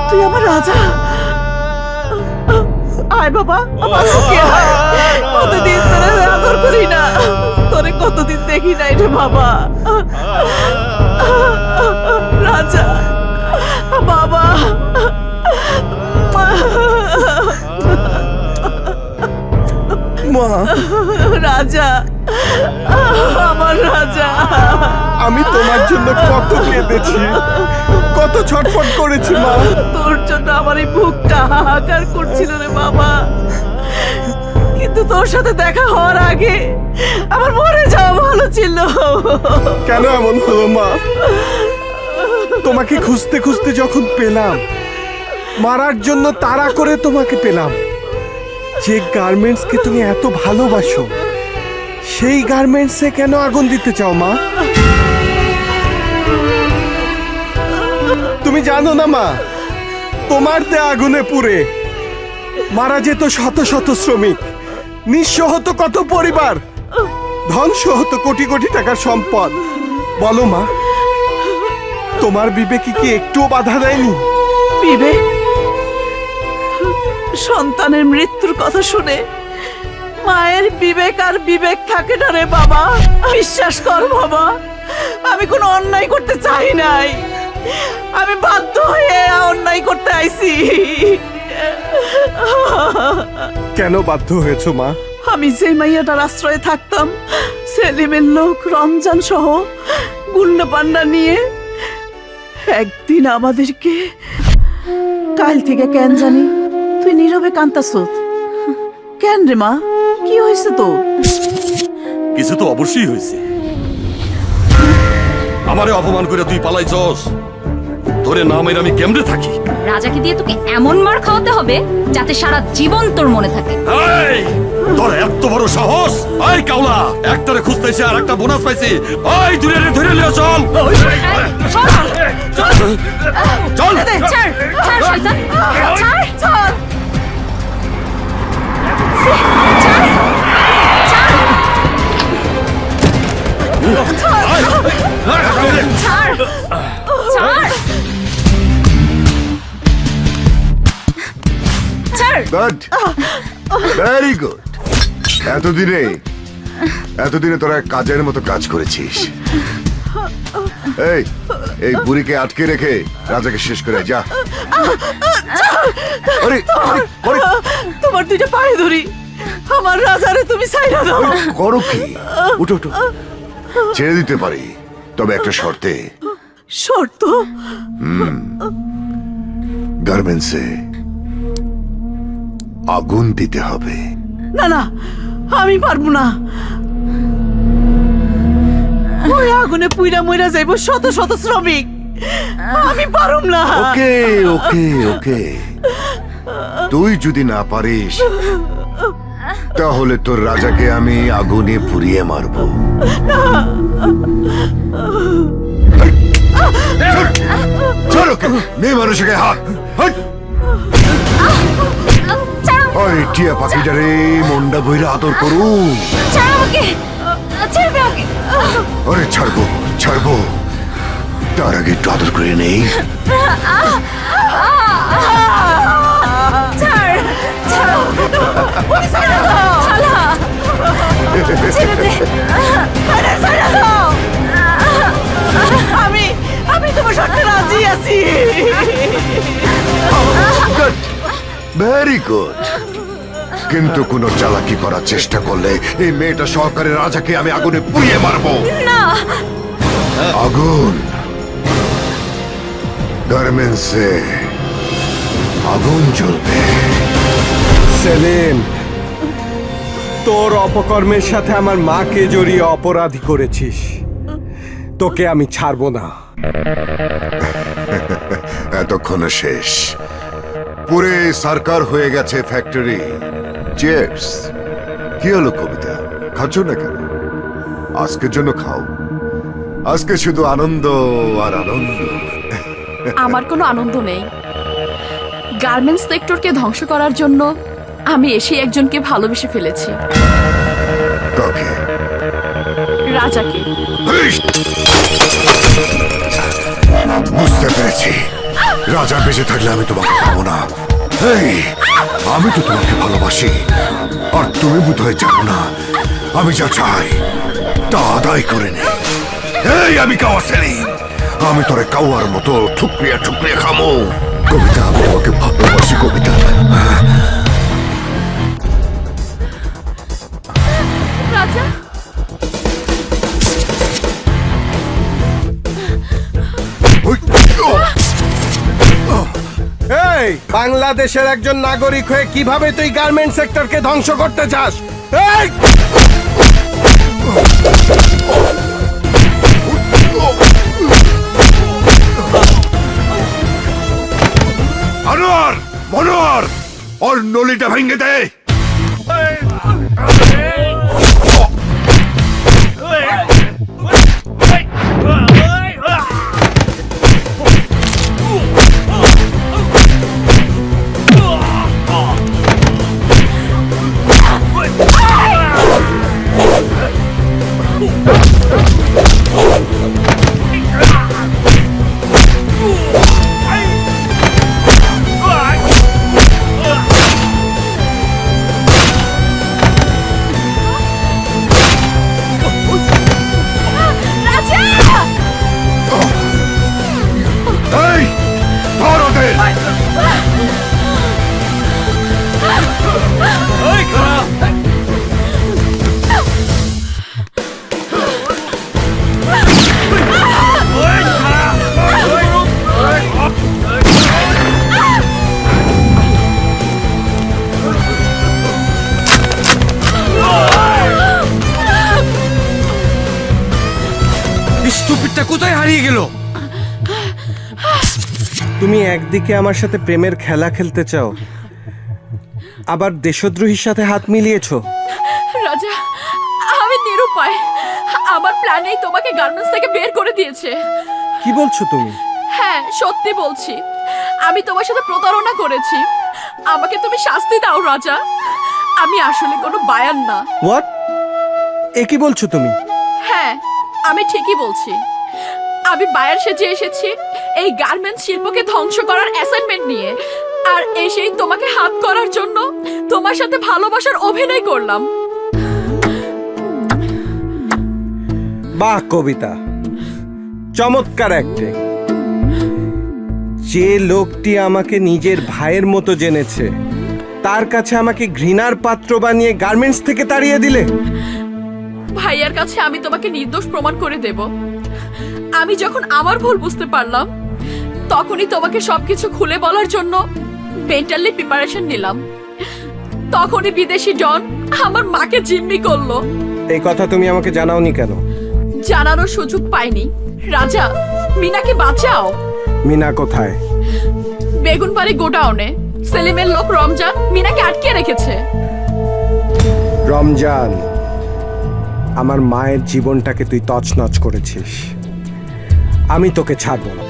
Speaker 2: তুই আমার রাজা? আয় বাবা, আমার সুখে আয়। কতদিন তোরে আদর করি না, তোরে কতদিন দেখি নাই রে বাবা। রাজা বাবা,
Speaker 8: মা,
Speaker 2: রাজা, আমার রাজা।
Speaker 8: আমি তোমার জন্য কত কেঁদেছি, কত ছটফট করেছি মা।
Speaker 2: তোর জন্য আমার এই বুকটা হাহাকার করছিল রে বাবা, কিন্তু তোর সাথে দেখা হওয়ার আগে আমার মরে যাওয়া ভালো ছিল।
Speaker 8: কেন এমন হলো মা? তোমাকে খুঁজতে খুঁজতে যখন পেলাম, মারার জন্য তাড়া করে তোমাকে পেলাম। যে গার্মেন্টসকে তুমি এত ভালোবাসো, সেই গার্মেন্টসে কেন আগুন দিতে চাও মা? তুমি জানো না মা, তোমার দেয়া আগুনে পুড়ে মারা যেত শত শত শ্রমিক, নিঃস্ব হতো কত পরিবার, ধ্বংস হতো কোটি কোটি টাকার সম্পদ। বলো মা, তোমার বিবেকে কি একটুও বাধা দেয়নি?
Speaker 2: বিবেক? সন্তানের মৃত্যুর কথা শুনে মায়ের বিবেক আর বিবেক থাকে না রে বাবা। বিশ্বাস কর বাবা, আমি কোনো অন্যায় করতে চাই নাই, আমি বাধ্য হয়ে অন্যায় করতে আইছি।
Speaker 8: কেন বাধ্য হয়েছো মা?
Speaker 2: আমি যে মাইয়াটার আশ্রয়ে থাকতাম, সেলিমের লোক রমজান সহ গুন্ডা পান্ডা নিয়ে একদিন আমাদেরকে, কাল থেকে কেন জানি তুই নীরবে কান্তাস কেন রে মা? কি হয়েছে তো?
Speaker 1: কিছু তো অবশ্যই হয়েছে। আমারে অপমান করে তুই পালাইছস, তোরে নাম এর আমি কেমনে থাকি?
Speaker 4: রাজাকে দিয়ে তোকে এমন মার খাওয়াতে হবে যাতে সারা জীবন তোর মনে থাকে।
Speaker 1: এই, তোর এত বড় সাহস! এই কাওলা, একটারে খুঁজতেছি আর একটা বোনাস পাইছি। এই ধরে ধরে লিয়ে চল, চল।
Speaker 4: ছাড়, ছাড় শয়তান, ছাড়, ছাড়, ছাড়, ছাড়,
Speaker 10: গুড, ভেরি গুড। এতদিনে তোরা কাজের মতো কাজ করেছিস। এই বুড়িকে আটকে রেখে রাজাকে শেষ করে যা। আরে, আরে,
Speaker 2: তোমার দুইটা পায়ে ধরি, আমার রাজারে তুমি ছাইরা দাও।
Speaker 10: করো কি? উঠো উঠো, ছেড়ে দিতে পারি, তবে একটা শর্তে।
Speaker 2: শর্ত?
Speaker 10: গার্মেন্টসে আগুন দিতে হবে।
Speaker 2: না না, আমি পারবো না। ওই আগুনে পুইরা মইরা যাইব শত শত শ্রমিক, আমি পারুম না।
Speaker 10: ওকে ওকে ওকে, তুই যদি না পারিস তাহলে তোর রাজাকে আমি আগুনে পুড়িয়ে মারবো। মেয়ে মানুষকে হাত, হাট। ওই আরে টিয়া পাখিটারে মন্ডা বইরা আদর করু।
Speaker 4: ছাড় আমাকে, ছেড়ে দে আমাকে।
Speaker 10: আরে ছাড়বো ছাড়বো, তার আগে একটু আদর করে নেই।
Speaker 4: ছাড়, ছাড়ো। ছেড়ে দাও। শালা। ছেড়ে দে। আরে ছেড়ে দাও।
Speaker 2: আমি তোমার শর্তে রাজি আছি।
Speaker 10: ভেরি গুড, কিন্তু কোনো চালাকি করার চেষ্টা করলে এই মেয়েটা সহকারী রাজাকে আমি আগুনে পুড়িয়ে মারবো।
Speaker 4: না।
Speaker 10: আগুন, গার্মেন্টসে আগুন জ্বলবে।
Speaker 8: সেলিম, তোর অপকর্মের সাথে আমার মাকে জড়িয়ে অপরাধী করেছিস, তোকে আমি ছাড়বো না।
Speaker 10: এতক্ষণে শেষ, পুরে সরকার হয়ে গেছে ফ্যাক্টরি। চিয়ার্স। কি হলো কবিতা, খাচ্ছ না কেন? আজকের জন্য খাও, আজকে শুধু আনন্দ আর আনন্দ।
Speaker 15: আমার কোনো আনন্দ নেই। গার্মেন্টস সেক্টরকে ধ্বংস করার জন্য আমি এসে একজনকে ভালোবেসে ফেলেছি।
Speaker 10: কাকে?
Speaker 15: রাজাকে।
Speaker 10: বুঝতে পেরেছি, রাজা বেঁচে থাকলে আমি তোমাকে পাবো না। এই, আমি তো তোমাকে ভালোবাসি, আর তুমি বোধহয় জানো না আমি যা চাই তা আদায় করে নে। এই, আমি কাওয়া সেলিম, আমি তোরে কাওয়ার মতো ঠুকরিয়া ঠুকরিয়া খামো। কবিতা, আমি তোমাকে ভালোবাসি কবিতা।
Speaker 15: রাজা,
Speaker 8: এই, বাংলাদেশের একজন নাগরিক হয়ে কিভাবে তুই গার্মেন্ট সেক্টরকে ধ্বংস করতে চাস? এই!
Speaker 10: আনোয়ার, মনোয়ার, ওর নলিটা ভেঙে দে। এই, ধর ওদের।
Speaker 3: স্টুপিডটা কোথায় হারিয়ে গেল?
Speaker 8: তুমি একদিকে আমার সাথে প্রেমের খেলা খেলতে চাও, আবার দেশদ্রোহীর সাথে হাত মিলিয়েছো।
Speaker 15: রাজা, আমি নিরুপায়। আমার প্ল্যানেই তোমাকে গার্মেন্টস থেকে বের করে দিয়েছে।
Speaker 8: কি বলছো তুমি?
Speaker 15: হ্যাঁ, সত্যি বলছি। আমি তোমার সাথে প্রতারণা করেছি। আমাকে তুমি শাস্তি দাও রাজা। আমি আসলে কোনো বায়ান না।
Speaker 8: হোয়াট? এ কি বলছো তুমি?
Speaker 15: হ্যাঁ, আমি ঠিকই বলছি। আমি বায়ার সেজে এসেছি এই গার্মেন্টস শিল্পকে ধ্বংস করার অ্যাসাইনমেন্ট নিয়ে, আর এসেই তোমাকে হাত করার জন্য তোমার সাথে ভালোবাসার অভিনয় করলাম।
Speaker 8: বাহ কবিতা, চমৎকার অ্যাক্টিং। যে লোকটি আমাকে নিজের ভাইয়ের মতো জেনেছে, তার কাছে আমাকে ঘৃণার পাত্র বানিয়ে গার্মেন্টস থেকে তাড়িয়ে দিলে।
Speaker 15: ভাইয়ার কাছে আমি তোমাকে নির্দোষ প্রমাণ করে দেব। আমি যখন আমার ভুল বুঝতে পারলাম, তখনই তোমাকে সবকিছু খুলে বলার জন্য মেন্টালি প্রিপারেশন নিলাম। তখনই বিদেশি ডন আমার মাকে জিম্মি করলো।
Speaker 8: এই কথা তুমি আমাকে জানাওনি কেন?
Speaker 15: জানানোর সুযোগ পাইনি। রাজা, মিনাকে বাঁচাও।
Speaker 8: মিনা কোথায়?
Speaker 15: বেগুনবাড়ি গোডাউনে সেলিমের লোক রমজান মিনাকে আটকে রেখেছে।
Speaker 8: রমজান, আমার মায়ের জীবনটাকে তুই তছনছ করেছিস, আমি তোকে ছাড়বো না।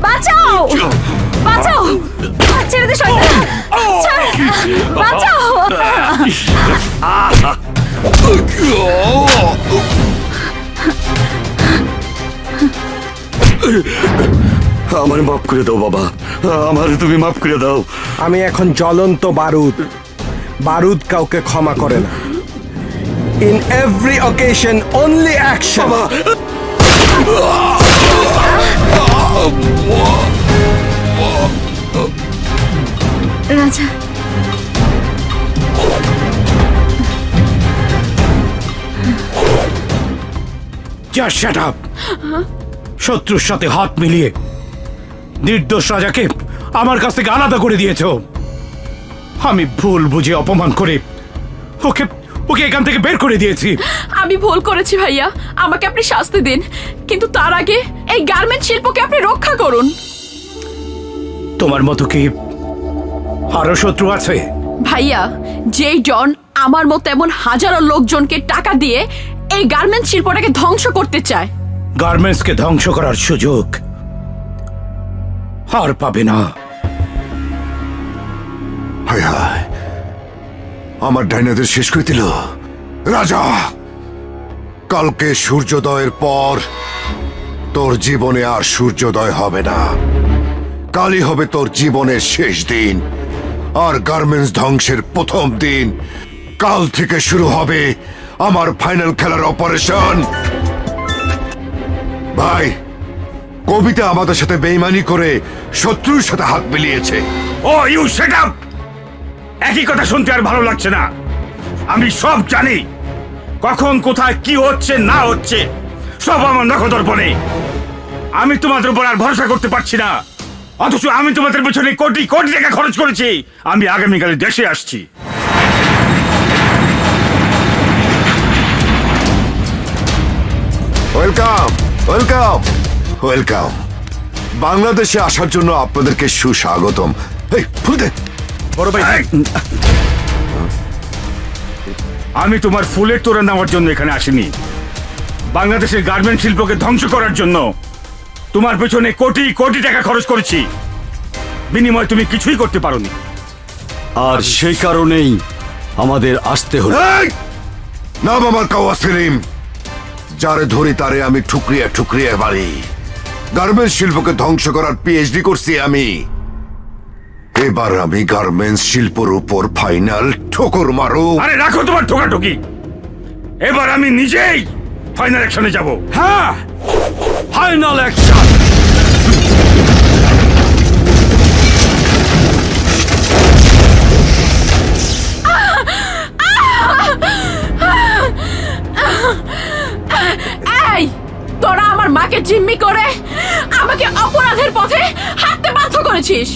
Speaker 4: বাঁচাও বাঁচাও ছেড়ে দে শয়তান ছাড় বাঁচাও
Speaker 1: আমার মাফ করে দাও বাবা, আমার তুমি মাফ করে দাও।
Speaker 8: আমি এখন জ্বলন্ত বারুদ, বারুদ কাউকে ক্ষমা করে না। In every occasion only action.
Speaker 4: রাজা
Speaker 6: জাস্ট শাট আপ। শত্রুর সাথে হাত মিলিয়ে নির্দোষ রাজাকে আমার কাছ থেকে আলাদা করে দিয়েছো। আমি ভুল বুঝে অপমান করে ওকে ওকে এখান থেকে বের করে দিয়েছি।
Speaker 15: আমি ভুল করেছি ভাইয়া, আমাকে আপনি শাস্তি দিন, কিন্তু তার আগে এই গার্মেন্ট শিল্পকে আপনি রক্ষা করুন।
Speaker 6: তোমার মতো কি আরো শত্রু আছে?
Speaker 15: ভাইয়া, যেই ডন আমার মতো এমন হাজারো লোকজনকে টাকা দিয়ে এই গার্মেন্ট শিল্পটাকে ধ্বংস করতে চায়।
Speaker 6: গার্মেন্টসকে ধ্বংস করার সুযোগ আর পাবে না।
Speaker 10: হায় হায়, আমার ডাইনাদের শেষ করে দিল। রাজা, কালকে সূর্যোদয়ের পর তোর জীবনে আর সূর্যোদয় হবে না। কালই হবে তোর জীবনের শেষ দিন আর গার্মেন্টস ধ্বংসের প্রথম দিন। কাল থেকে শুরু হবে আমার ফাইনাল খেলার অপারেশন। ভাই, কবিতা আমাদের সাথে বেইমানি করে শত্রুর সাথে হাত মিলিয়েছে।
Speaker 6: ও ইউ শাট আপ। একই কথা শুনতে আর ভালো লাগছে না। আমি সব জানি, কখন কোথায় কি হচ্ছে না হচ্ছে সব আমার নখদর্পণে। আমি তোমাদের উপর আর ভরসা করতে পারছি না, অথচ আমি তোমাদের পেছনে কোটি কোটি টাকা খরচ করেছি। আমি আগামীকালে দেশে আসছি।
Speaker 10: Welcome welcome welcome. বাংলাদেশে আসার জন্য আপনাদেরকে সুস্বাগতম। এই ফুল দে।
Speaker 6: বড় ভাই, আমি তোমার ফুলের তোড়া নেওয়ার জন্য এখানে আসিনি। বাংলাদেশের গার্মেন্ট শিল্পকে ধ্বংস করার জন্য তোমার পেছনে কোটি কোটি টাকা খরচ করেছি, বিনিময়ে তুমি কিছুই করতে পারোনি।
Speaker 9: আর সেই কারণেই আমাদের আসতে হলো।
Speaker 10: এই! নাম আমার কাওয়া সেলিম। যারে ধরি তারে আমি ঠুকরিয়া ঠুকরিয়া বাড়ি। গার্মেন্টস শিল্পকে ধ্বংস করার পিএইচডি করছি আমি। এবার আমি গার্মেন্টস শিল্পের উপর ফাইনাল ঠোকর মারো।
Speaker 6: আরে রাখো তোমার ঠোকাঠুকি, এবার আমি নিজেই ফাইনাল অ্যাকশনে যাব।
Speaker 9: হ্যাঁ, ফাইনাল অ্যাকশন।
Speaker 15: এই, তোরা আমার মাকে জিম্মি করে আমাকে অপরাধের পথে হাঁটতে বাধ্য করেছিস।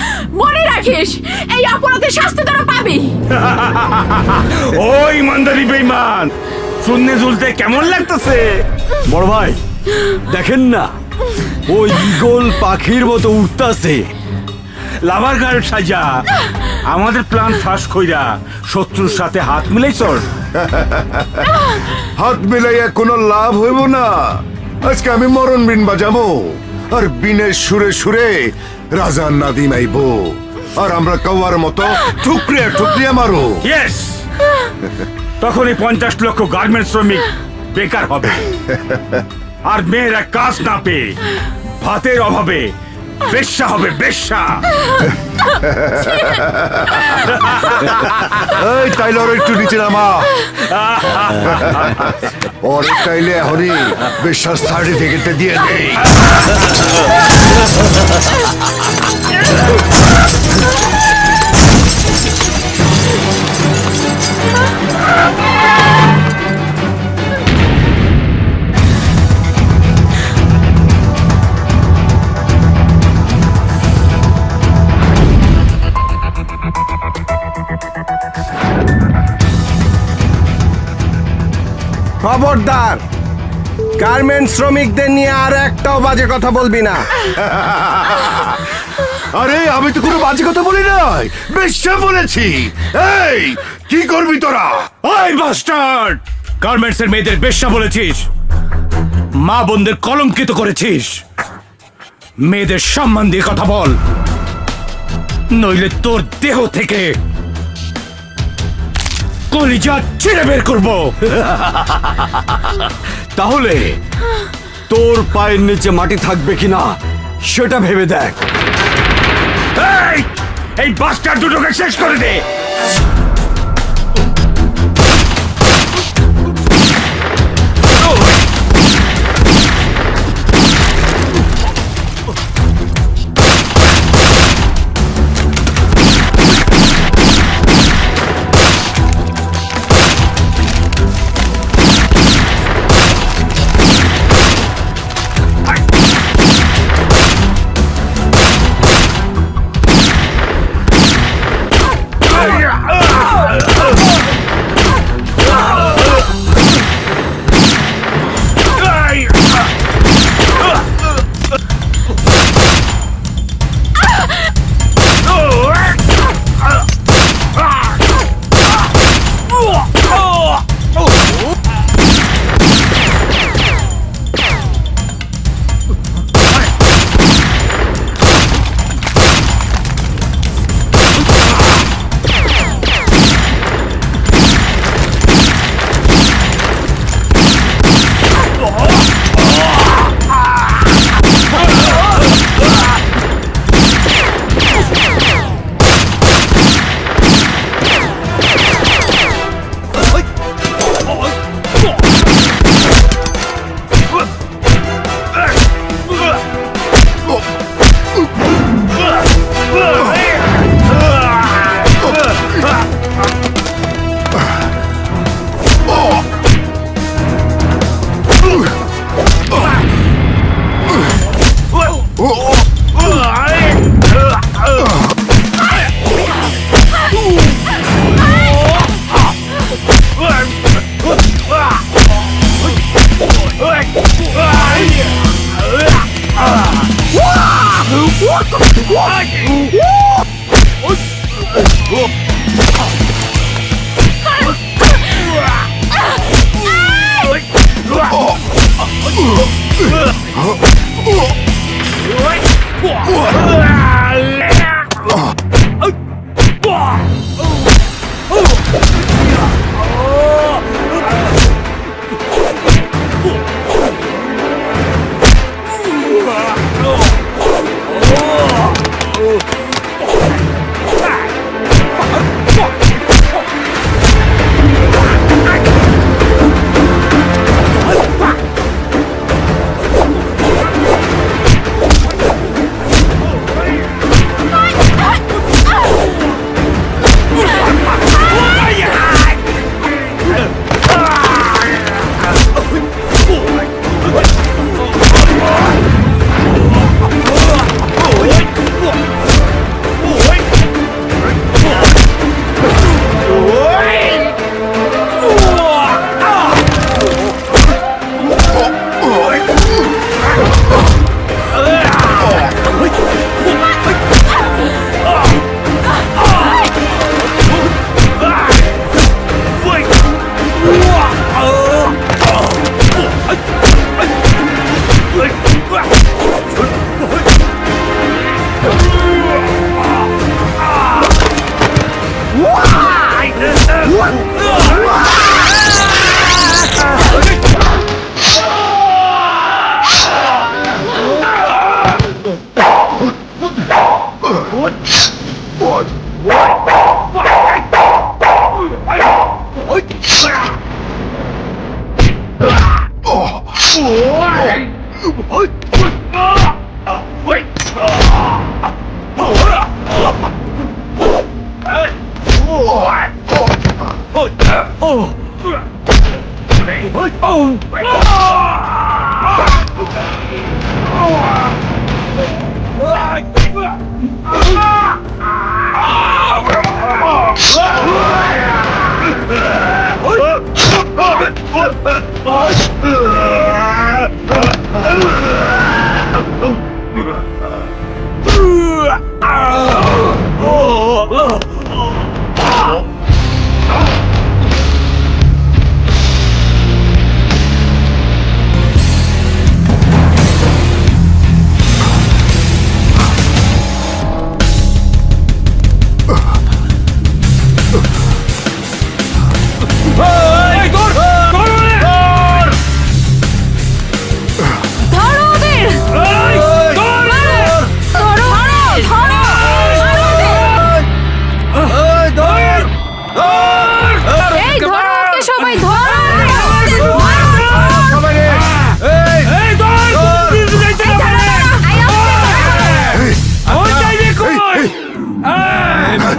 Speaker 15: মনে রাখিস, এই অপরাধের শাস্তি তোরা পাবি।
Speaker 6: ওই ইমানদারি বেঈমান, শূন্যে ঝুলতে কেমন লাগতেছে?
Speaker 9: বড় ভাই দেখেন না, ওই ঈগল পাখির মতো উঠতাছে।
Speaker 6: লাভার গার্ড সাজা আমাদের প্ল্যান ফাঁস কইরা শত্রুর সাথে হাত মিলাইছস।
Speaker 10: হাত মিলাইয়া কোনো লাভ হইব না। আজকে আমি মরণ বিন বাজাবো, আর বিনের সুরে সুরে রাজার নাদিম আইব, আর আমরা কাওয়ার মতো ঠুকরিয়া ঠুকরিয়া মারো।
Speaker 6: ইয়েস, তখন এই 50 লক্ষ গার্মেন্ট শ্রমিক বেকার হবে, আর মেয়েরা কাজ না পেয়ে ভাতের অভাবে বেশ্যা হবে, বেশ্যা।
Speaker 10: এই তাইলে ওর একটু নিচে নামা। ওর তাইলে এখনই বিশ্বাস সার্টিফিকেটটা দিয়ে নেই।
Speaker 8: খবরদার, গার্মেন্ট শ্রমিকদের নিয়ে আর একটাও বাজে কথা বলবি না।
Speaker 10: আরে আমি তো কোনো বাজে কথা বলি নাই, বেশ্যা বলেছি। এই কি করবি তোরা?
Speaker 6: ওই বাস্টার্ড, গার্মেন্টস এর মেয়েদের বেশ্যা বলেছিস, মা বোনদের কলঙ্কিত করেছিস। মেয়েদের সম্মান দিয়ে কথা বল, নইলে তোর দেহ থেকে কলিজা ছিঁড়ে বের করবো।
Speaker 9: তাহলে তোর পায়ের নিচে মাটি থাকবে কিনা সেটা ভেবে দেখ।
Speaker 6: এই বাস্টার্ড দুটোকে শেষ করে দে।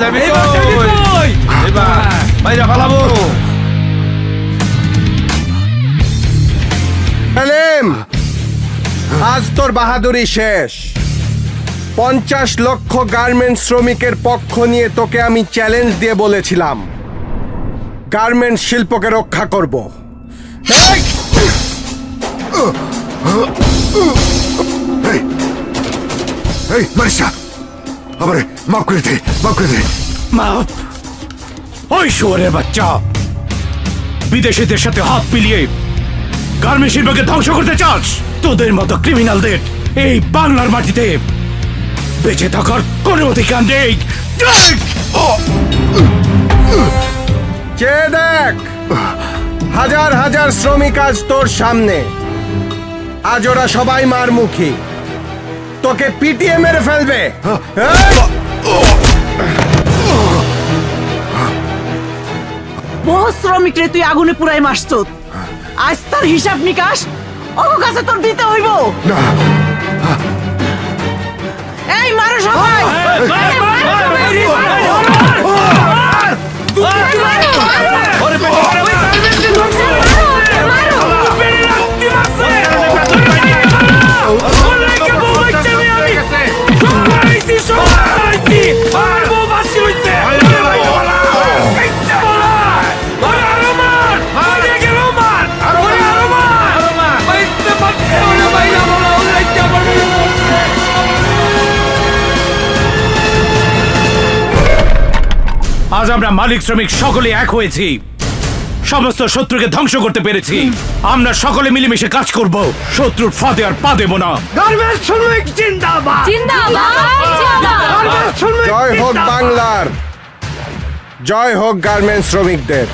Speaker 6: যাবি কই? এবার বাইরে পালাবো।
Speaker 8: সেলিম, আজ তোর বাহাদুরি শেষ। 50 লক্ষ গার্মেন্টস শ্রমিকের পক্ষ নিয়ে তোকে আমি চ্যালেঞ্জ দিয়ে বলেছিলাম গার্মেন্টস শিল্পকে রক্ষা করব। এই!
Speaker 10: এই মারিসা, আমারে মাফ করে দে, মাফ করে দে।
Speaker 6: মাপ? ওই শুয়োরের বাচ্চা বিদেশিদের সাথে হাত মিলিয়ে গার্মেন্টস শিল্পকে ধ্বংস করতে চাস? তোদের মতো ক্রিমিনালদের এই বাংলার মাটিতে বেঁচে থাকার কোনো অধিকার নেই।
Speaker 8: চেয়ে দেখ, হাজার হাজার শ্রমিক আজ তোর সামনে। আজ ওরা সবাই মারমুখী, তোকে পিটিয়ে মেরে ফেলবে। এই!
Speaker 2: বহু শ্রমিক রে তুই আগুনে পুরাই মারছ, আজ তার হিসাব নিকাশ ওর কাছে তোর দিতে হইব। এই মারো সবাই! এই মারো
Speaker 6: আজ আমরা মালিক শ্রমিক সকলে এক হয়েছি, সমস্ত শত্রুকে ধ্বংস করতে পেরেছি। আমরা সকলে মিলেমিশে কাজ করব, শত্রুর ফাঁদে আর পা দেব না।
Speaker 12: গার্মেন্টস শ্রমিক জিন্দাবাদ!
Speaker 8: জয় হোক বাংলার, জয় হোক গার্মেন্টস শ্রমিকদের।